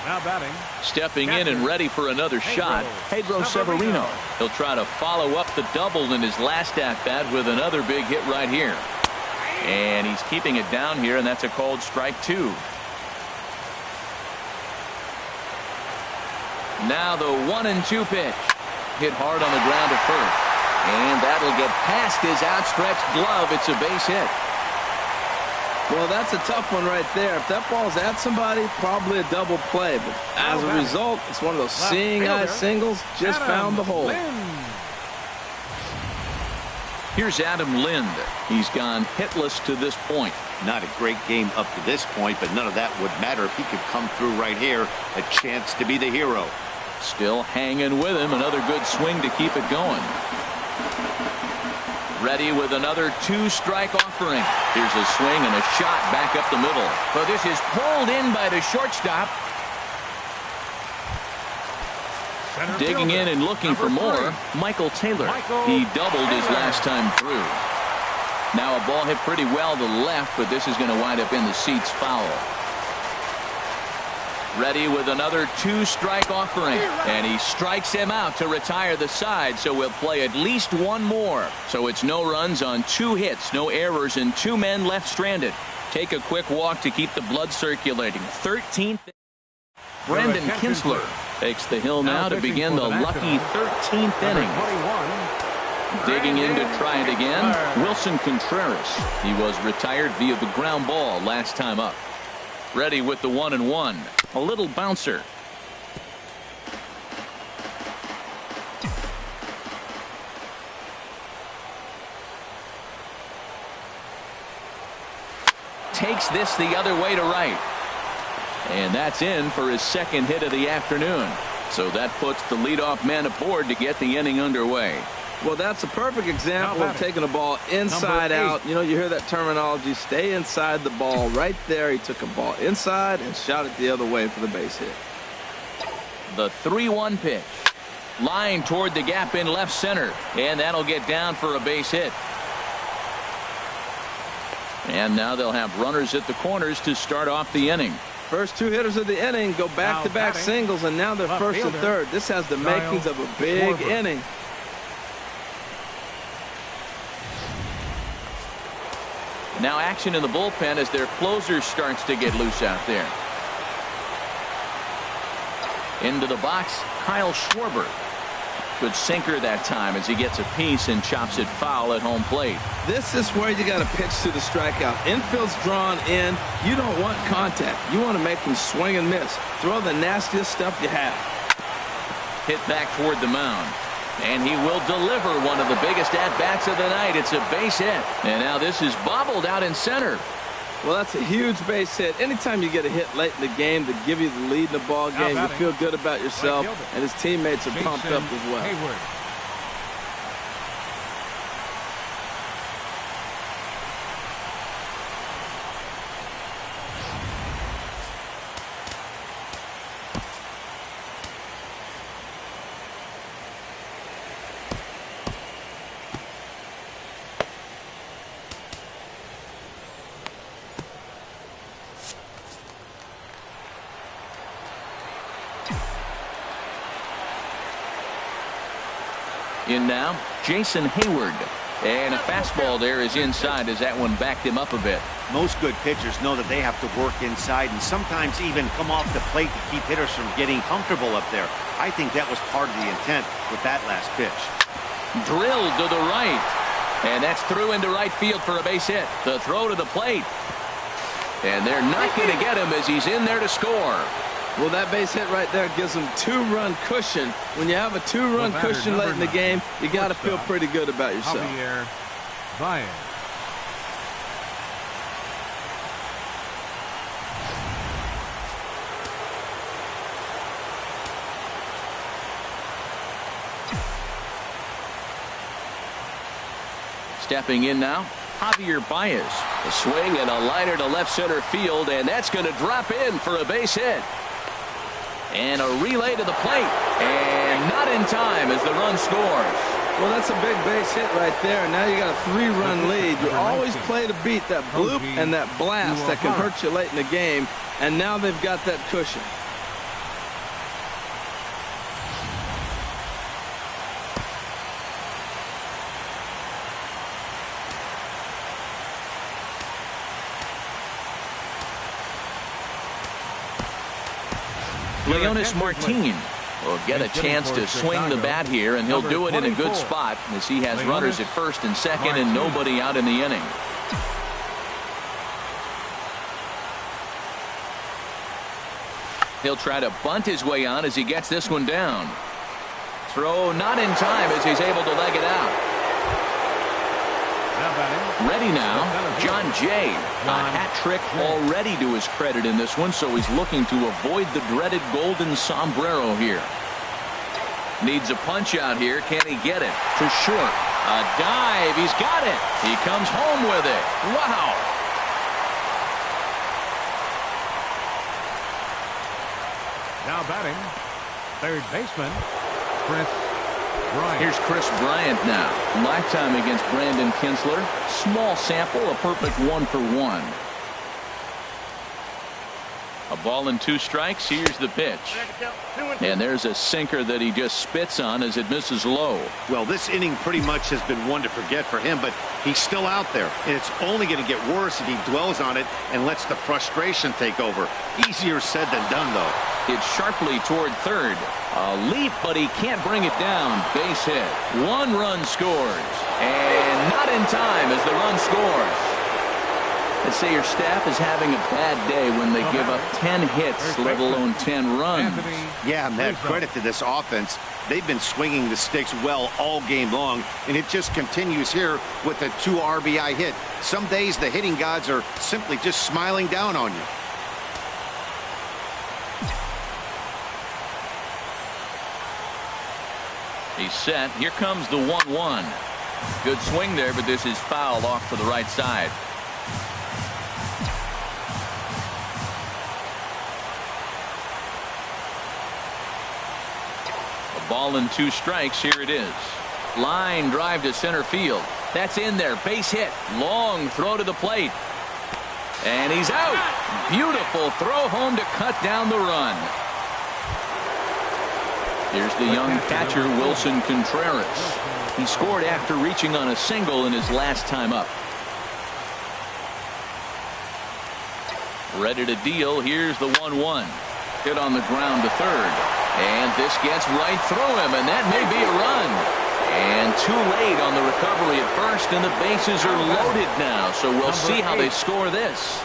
Now batting. Stepping in and ready for another shot, Pedro Severino. He'll try to follow up the double in his last at-bat with another big hit right here. And he's keeping it down here, and that's a called strike 2. Now the 1-2 pitch. Hit hard on the ground at first. And that'll get past his outstretched glove. It's a base hit. Well, that's a tough one right there. If that ball's at somebody, probably a double play. But as a result, it's one of those seeing eye singles. Just found the hole. Here's Adam Lind. He's gone hitless to this point. Not a great game up to this point, but none of that would matter if he could come through right here. A chance to be the hero. Still hanging with him. Another good swing to keep it going. Ready with another 2-strike offering. Here's a swing and a shot back up the middle. But this is pulled in by the shortstop. Digging in and looking for more, Michael Taylor. He doubled his last time through. Now a ball hit pretty well to the left, but this is going to wind up in the seats foul. Ready with another 2-strike offering, and he strikes him out to retire the side, so we'll play at least one more. So it's no runs on 2 hits, no errors, and 2 men left stranded. Take a quick walk to keep the blood circulating. 13th. Brendan Kinsler takes the hill now to begin the lucky 13th inning. Digging in to try it again, Wilson Contreras. He was retired via the ground ball last time up. Ready with the 1-1. A little bouncer. Takes this the other way to right. And that's in for his second hit of the afternoon. So that puts the leadoff man aboard to get the inning underway. Well, that's a perfect example of taking a ball inside out. You know, you hear that terminology, stay inside the ball. Right there, he took a ball inside and shot it the other way for the base hit. The 3-1 pitch. Line toward the gap in left center. And that'll get down for a base hit. And now they'll have runners at the corners to start off the inning. First 2 hitters of the inning go back-to-back singles, and now they're first and third. This has the makings of a big inning. Now action in the bullpen as their closer starts to get loose out there. Into the box, Kyle Schwarber. Good sinker that time as he gets a piece and chops it foul at home plate. This is where you got to pitch to the strikeout. Infield's drawn in. You don't want contact. You want to make them swing and miss. Throw the nastiest stuff you have. Hit back toward the mound. And he will deliver one of the biggest at-bats of the night. It's a base hit. And now this is bobbled out in center. Well, that's a huge base hit. Anytime you get a hit late in the game to give you the lead in the ball game, you feel good about yourself, and his teammates are pumped up as well. Hayward. In now, Jason Hayward. And a fastball there is inside as that one backed him up a bit. Most good pitchers know that they have to work inside and sometimes even come off the plate to keep hitters from getting comfortable up there. I think that was part of the intent with that last pitch. Drilled to the right. And that's through into right field for a base hit. The throw to the plate. And they're not going to get him as he's in there to score. Well, that base hit right there gives them 2-run cushion. When you have a 2-run cushion late in the game, you got to feel pretty good about yourself. Stepping in now, Javier Baez. A swing and a liner to left center field, and that's going to drop in for a base hit. And a relay to the plate, and not in time as the run scores. Well, that's a big base hit right there. Now you got a 3-run lead. You always play to beat that bloop and that blast that can hurt you late in the game, and now they've got that cushion. Leonis Martin will get a chance to swing the bat here, and he'll do it in a good spot as he has runners at first and second and nobody out in the inning. He'll try to bunt his way on as he gets this one down. Throw not in time as he's able to leg it out. Ready now, John Jay. A hat trick already to his credit in this one, so he's looking to avoid the dreaded golden sombrero here. Needs a punch out here. Can he get it? To short. A dive. He's got it. He comes home with it. Wow. Now batting, third baseman, Chris Bryant. Here's Chris Bryant now. Lifetime against Brandon Kinsler. Small sample, a perfect 1-for-1. A ball and 2 strikes. Here's the pitch. And there's a sinker that he just spits on as it misses low. Well, this inning pretty much has been one to forget for him, but he's still out there, and it's only going to get worse if he dwells on it and lets the frustration take over. Easier said than done, though. It's sharply toward third. A leap, but he can't bring it down. Base hit. 1 run scores. And not in time as the run scores. Let's say your staff is having a bad day when they give up 10 hits, let alone 10 runs. Yeah, Matt, credit to this offense. They've been swinging the sticks well all game long, and it just continues here with a 2 RBI hit. Some days the hitting gods are simply just smiling down on you. He's set. Here comes the 1-1. Good swing there, but this is foul off to the right side. A ball and 2 strikes. Here it is. Line drive to center field. That's in there. Base hit. Long throw to the plate. And he's out. Beautiful throw home to cut down the run. Here's the young catcher, Wilson Contreras. He scored after reaching on a single in his last time up. Ready to deal. Here's the 1-1. Hit on the ground to third. And this gets right through him, and that may be a run. And too late on the recovery at first, and the bases are loaded now. So we'll see how they score this.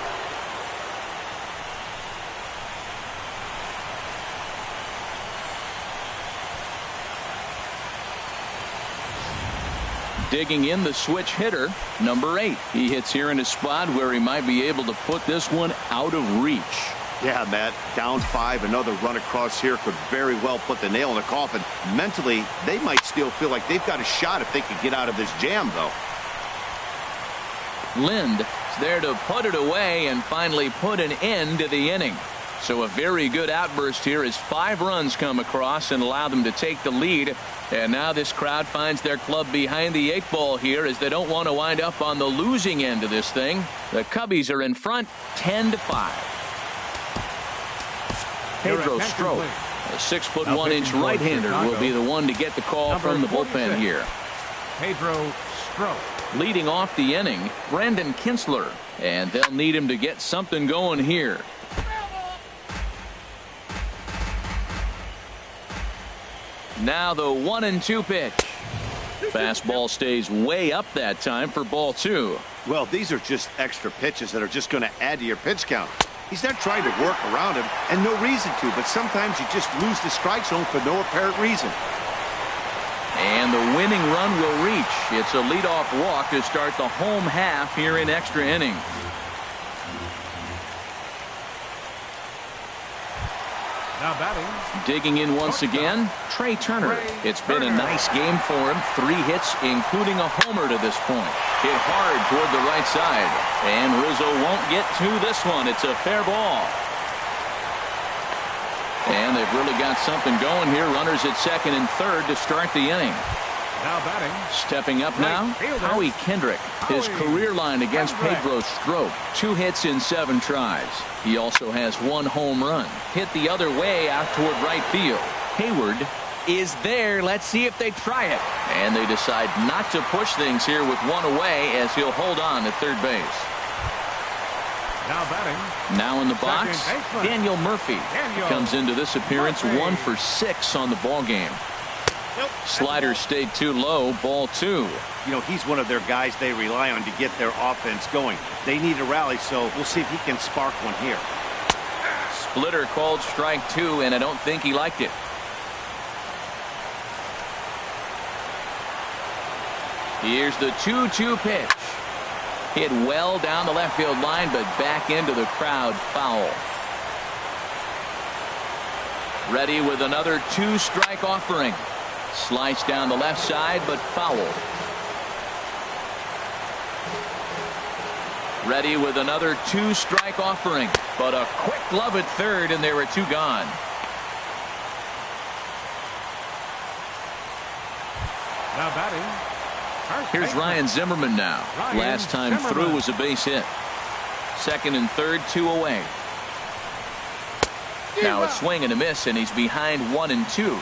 Digging in, the switch hitter, number 8. He hits here in a spot where he might be able to put this one out of reach. Yeah, Matt, down 5, another run across here could very well put the nail in the coffin. Mentally, they might still feel like they've got a shot if they could get out of this jam, though. Lind is there to put it away and finally put an end to the inning. So a very good outburst here as 5 runs come across and allow them to take the lead. And now this crowd finds their club behind the 8 ball here as they don't want to wind up on the losing end of this thing. The Cubbies are in front 10-5. Pedro Strop, a 6'1" right-hander, will be the one to get the call from the bullpen here. Pedro Strop. Leading off the inning, Brandon Kinsler. And they'll need him to get something going here. Now the 1-2 pitch. Fastball stays way up that time for ball 2. Well, these are just extra pitches that are just going to add to your pitch count. He's not trying to work around him, and no reason to, but sometimes you just lose the strike zone for no apparent reason. And the winning run will reach. It's a leadoff walk to start the home half here in extra innings. Now batting. Digging in once again, Trey Turner. It's been a nice game for him. 3 hits, including a homer to this point. Hit hard toward the right side. And Rizzo won't get to this one. It's a fair ball. And they've really got something going here. Runners at second and third to start the inning. Now batting. Stepping up now, Howie Kendrick. His career line against Pedro Strop. 2 hits in 7 tries. He also has 1 home run. Hit the other way out toward right field. Hayward is there. Let's see if they try it. And they decide not to push things here with 1 away as he'll hold on at third base. Now batting. Now in the box, Daniel Murphy comes into this appearance 1 for 6 on the ball game. Slider stayed too low. Ball 2. You know, he's one of their guys they rely on to get their offense going. They need a rally, so we'll see if he can spark one here. Splitter called strike 2, and I don't think he liked it. Here's the 2-2 pitch. Hit well down the left field line, but back into the crowd, foul. Ready with another 2-strike offering. Sliced down the left side, but foul. Ready with another 2-strike offering, but a quick glove at third, and there were 2 gone. Now batting. Here's Ryan Zimmerman now. Last time through was a base hit. Second and third, 2 away. Now a swing and a miss, and he's behind 1-2.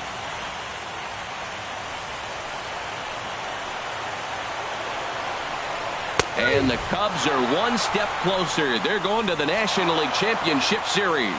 And the Cubs are 1 step closer. They're going to the National League Championship Series.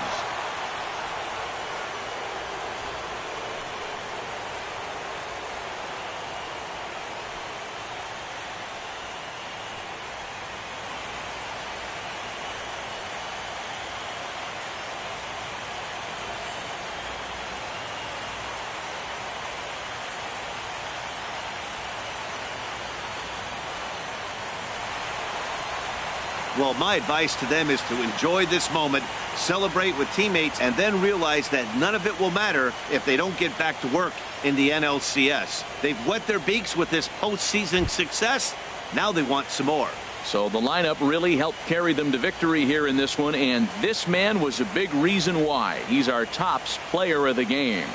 Well, my advice to them is to enjoy this moment, celebrate with teammates, and then realize that none of it will matter if they don't get back to work in the NLCS. They've wet their beaks with this postseason success. Now they want some more. So the lineup really helped carry them to victory here in this one, and this man was a big reason why. He's our tops player of the game.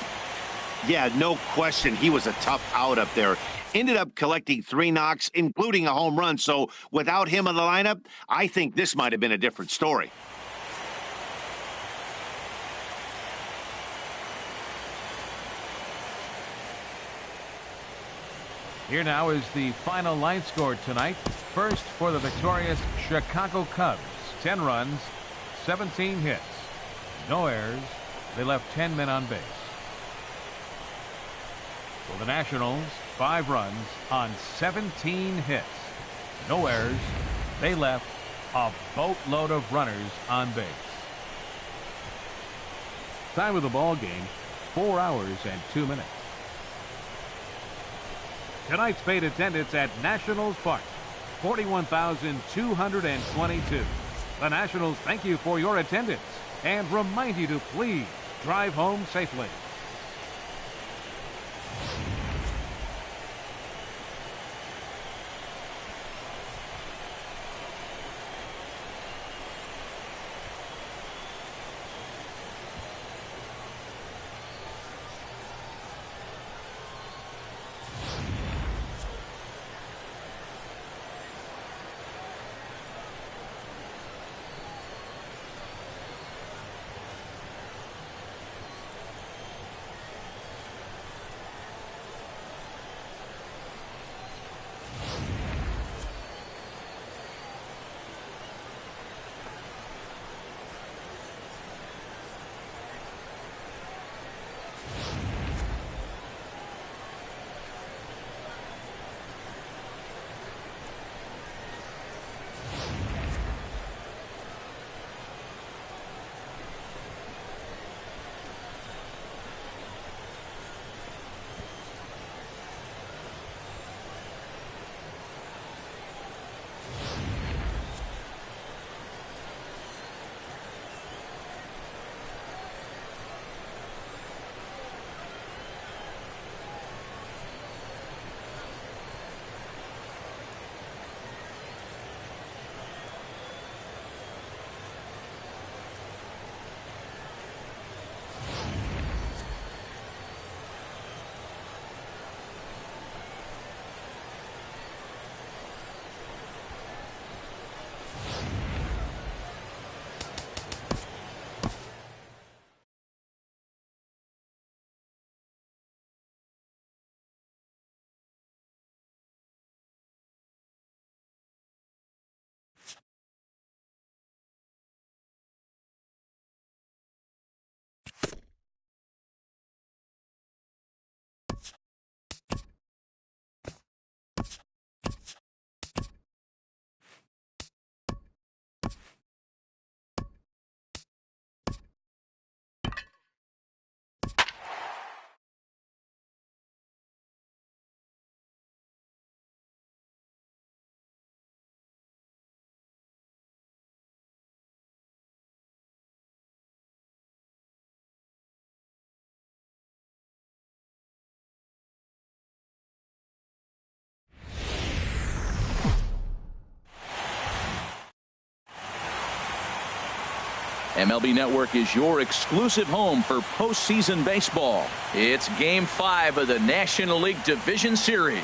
Yeah, no question. He was a tough out up there. Ended up collecting 3 knocks, including a home run. So without him in the lineup, I think this might have been a different story. Here now is the final line score tonight. First for the victorious Chicago Cubs. 10 runs, 17 hits. No errors. They left 10 men on base. For the Nationals, 5 runs on 17 hits. No errors. They left a boatload of runners on base. Time of the ball game, 4 hours and 2 minutes. Tonight's paid attendance at Nationals Park, 41,222. The Nationals thank you for your attendance and remind you to please drive home safely. MLB Network is your exclusive home for postseason baseball. It's Game 5 of the National League Division Series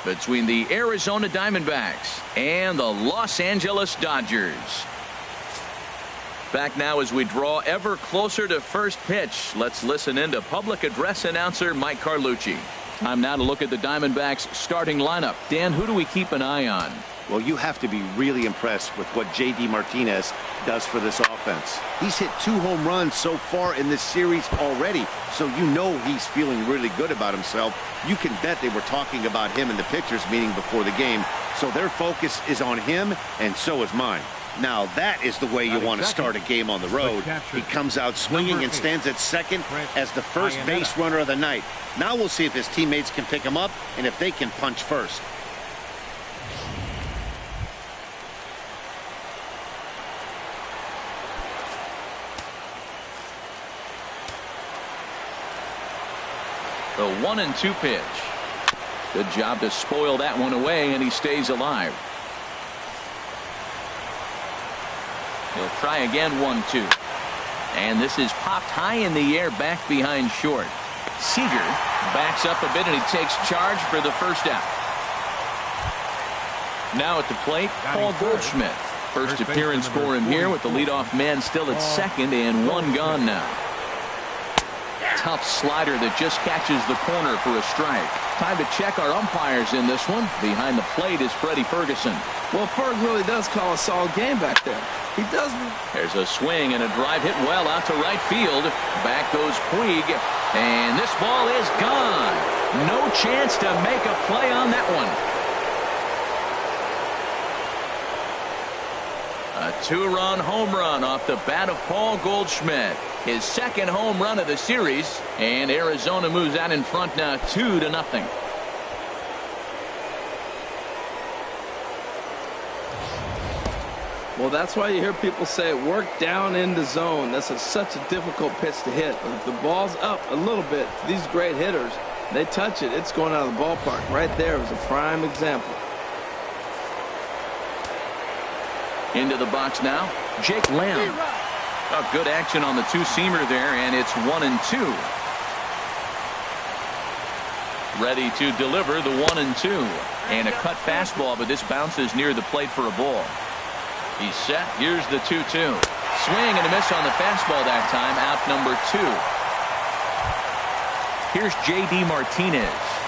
between the Arizona Diamondbacks and the Los Angeles Dodgers. Back now as we draw ever closer to first pitch. Let's listen in to public address announcer Mike Carlucci. Time now to look at the Diamondbacks starting lineup. Dan, who do we keep an eye on? Well, you have to be really impressed with what J.D. Martinez does for this offense. He's hit 2 home runs so far in this series already, so you know he's feeling really good about himself. You can bet they were talking about him in the pitchers meeting before the game, so their focus is on him, and so is mine. Now, that is the way you want to start a game on the road. He comes out swinging and stands at second as the first base runner of the night. Now we'll see if his teammates can pick him up and if they can punch first. The 1-2 pitch. Good job to spoil that one away, and he stays alive. He'll try again, 1-2. And this is popped high in the air back behind short. Seager backs up a bit, and he takes charge for the first out. Now at the plate, Paul Goldschmidt. First appearance for him here with the leadoff man still at second and 1 gone now. Tough slider that just catches the corner for a strike. Time to check our umpires in this one. Behind the plate is Freddie Ferguson. Well, Ferg really does call a solid game back there. He doesn't. There's a swing and a drive hit well out to right field. Back goes Puig, and this ball is gone. No chance to make a play on that one. A 2-run home run off the bat of Paul Goldschmidt. His second home run of the series, and Arizona moves out in front now 2-0. Well, that's why you hear people say work down in the zone. That's such a difficult pitch to hit. But if the ball's up a little bit, these great hitters, they touch it, it's going out of the ballpark. Right there was a prime example. Into the box now, Jake Lamb. Oh, good action on the 2-seamer there, and it's 1-2. Ready to deliver the 1-2. And a cut fastball, but this bounces near the plate for a ball. He's set. Here's the 2-2. Swing and a miss on the fastball that time. Out number 2. Here's J.D. Martinez.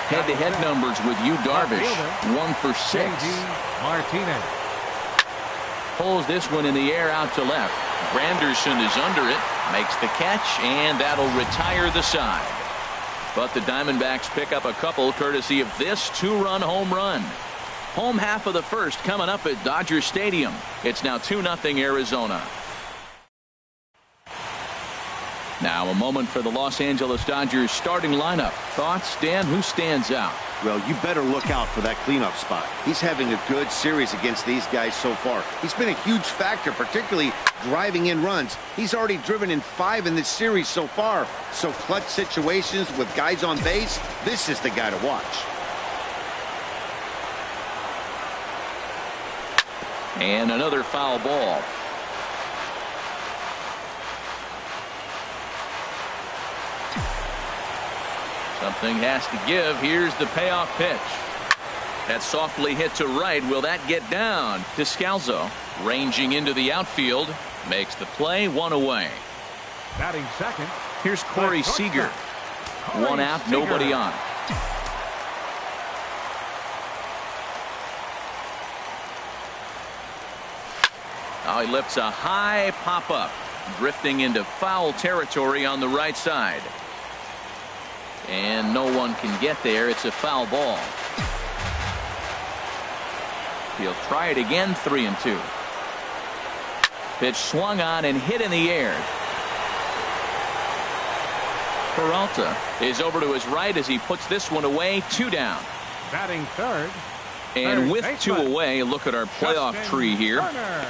Head-to-head numbers with Yu Darvish. 1 for 6. J.D. Martinez. Pulls this one in the air out to left. Granderson is under it. Makes the catch, and that'll retire the side. But the Diamondbacks pick up a couple courtesy of this 2-run home run. Home half of the first coming up at Dodger Stadium. It's now 2-0 Arizona. Now a moment for the Los Angeles Dodgers starting lineup. Thoughts, Dan? Who stands out? Well, you better look out for that cleanup spot. He's having a good series against these guys so far. He's been a huge factor, particularly driving in runs. He's already driven in 5 in this series so far. So clutch situations with guys on base, this is the guy to watch. And another foul ball. Something has to give. Here's the payoff pitch. That's softly hit to right. Will that get down? Descalzo ranging into the outfield. Makes the play. 1 away. Batting second. Here's Corey Seager. 1 out. Nobody on. Oh, he lifts a high pop-up. Drifting into foul territory on the right side. And no one can get there. It's a foul ball. He'll try it again. 3-2. Pitch swung on and hit in the air. Peralta is over to his right as he puts this one away. 2 down. Batting third. And with 2 away, look at our playoff tree here.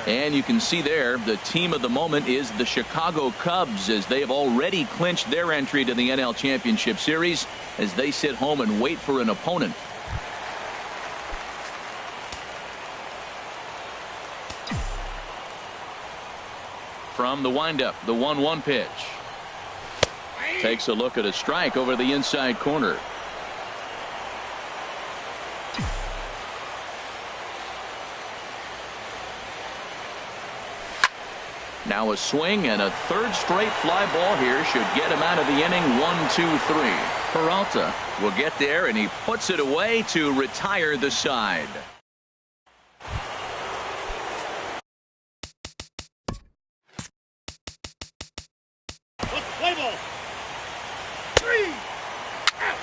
And you can see there the team of the moment is the Chicago Cubs, as they have already clinched their entry to the NL Championship Series as they sit home and wait for an opponent. from the windup, the 1-1 pitch. Takes a look at a strike over the inside corner. Now a swing and a third straight fly ball here should get him out of the inning. 1-2-3. Peralta will get there, and he puts it away to retire the side. Play ball. 3. Out.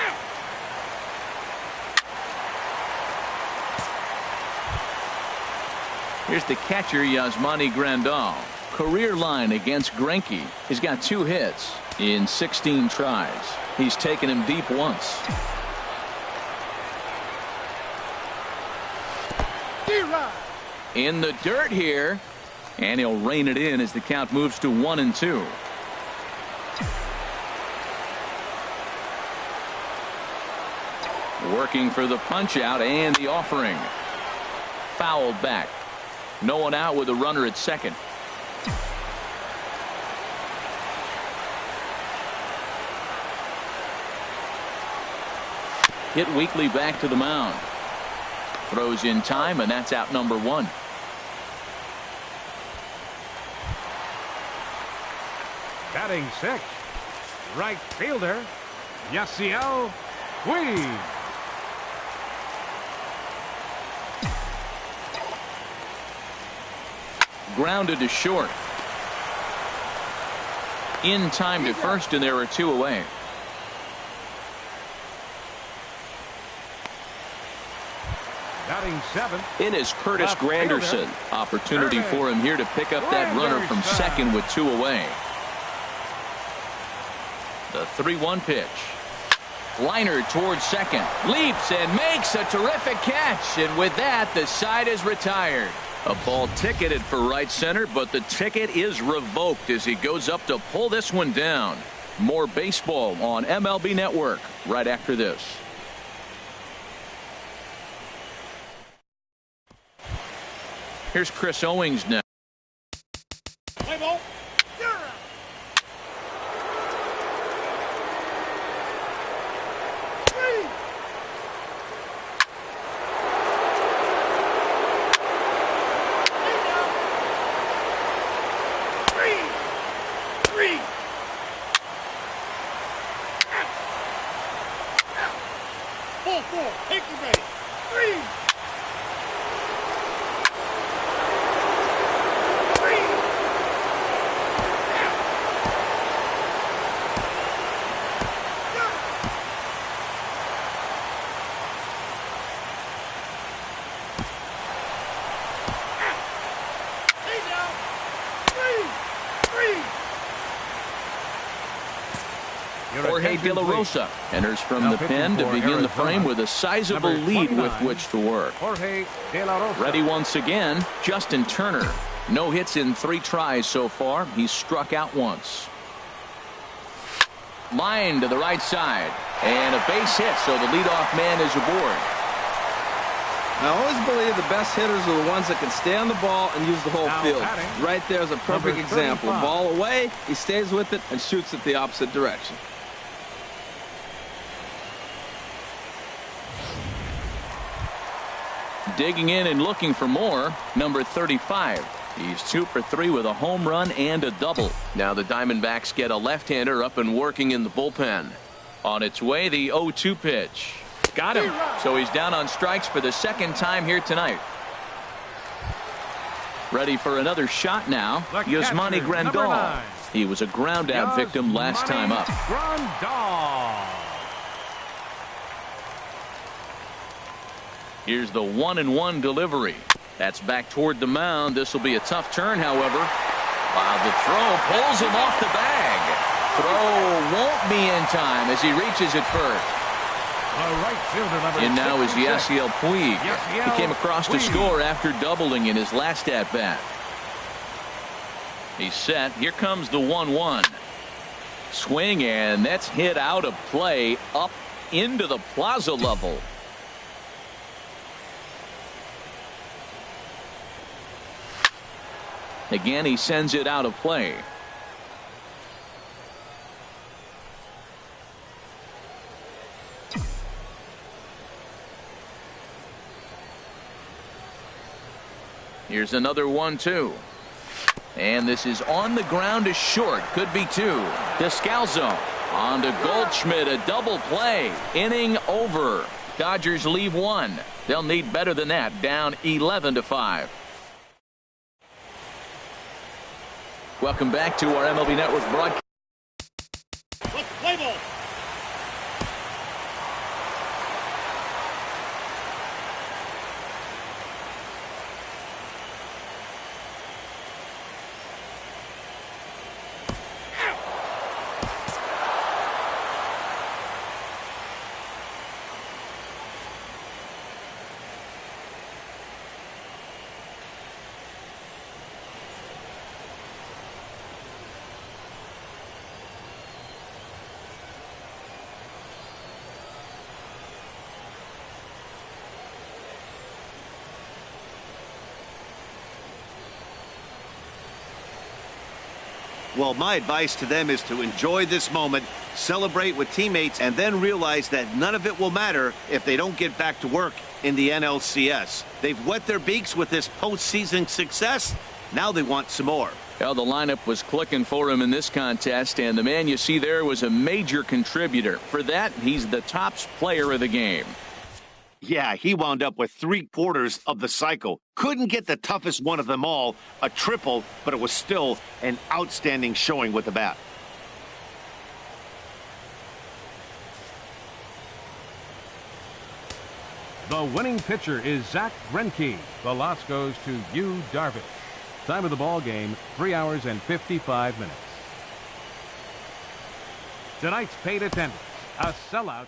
Out. Here's the catcher, Yasmani Grandal. Career line against Greinke. He's got 2 hits in 16 tries. He's taken him deep once. In the dirt here, and he'll rein it in as the count moves to 1-2. Working for the punch out and the offering. Fouled back. No one out with a runner at second. Hit weakly back to the mound. Throws in time, and that's out number 1. Batting 6, right fielder, Yasiel Puig. Grounded to short. In time to first, and there are 2 away. Batting 7. It is Curtis Granderson. Opportunity for him here to pick up that runner from second with 2 away. The 3-1 pitch. Liner towards second. Leaps and makes a terrific catch. And with that, the side is retired. A ball ticketed for right center, but the ticket is revoked as he goes up to pull this one down. More baseball on MLB Network right after this. Here's Chris Owings now. Play ball. Take the base. 3. Jorge De La Rosa enters from the pen to begin the frame with a sizable lead with which to work. Ready once again, Justin Turner. No hits in 3 tries so far. He's struck out once. Line to the right side, and a base hit, so the leadoff man is aboard. I always believe the best hitters are the ones that can stay on the ball and use the whole field. Right there is a perfect example. Ball away, he stays with it and shoots it the opposite direction. Digging in and looking for more, number 35. He's 2 for 3 with a home run and a double. Now the Diamondbacks get a left-hander up and working in the bullpen. On its way, the 0-2 pitch. Got him. So he's down on strikes for the second time here tonight. Ready for another shot now. Yasmani Grandal. He was a ground-out victim last time up. Here's the 1-1 delivery. That's back toward the mound. This will be a tough turn, however. Wow, the throw pulls him off the bag. Throw won't be in time as he reaches it first. And now is Yasiel Puig. He came across to score after doubling in his last at-bat. He's set. Here comes the 1-1. Swing, and that's hit out of play up into the plaza level. Again, he sends it out of play. Here's another 1-2. And this is on the ground to short. Could be 2. Descalzo on to Goldschmidt. A double play. Inning over. Dodgers leave 1. They'll need better than that. Down 11-5. Welcome back to our MLB Network broadcast. Let's play ball. Well, my advice to them is to enjoy this moment, celebrate with teammates, and then realize that none of it will matter if they don't get back to work in the NLCS. They've wet their beaks with this postseason success. Now they want some more. Well, the lineup was clicking for him in this contest, and the man you see there was a major contributor. For that, he's the top player of the game. Yeah, he wound up with 3/4 of the cycle. Couldn't get the toughest one of them all, a triple, but it was still an outstanding showing with the bat. The winning pitcher is Zach Greinke. The loss goes to Yu Darvish. Time of the ball game, 3 hours and 55 minutes. Tonight's paid attendance, a sellout.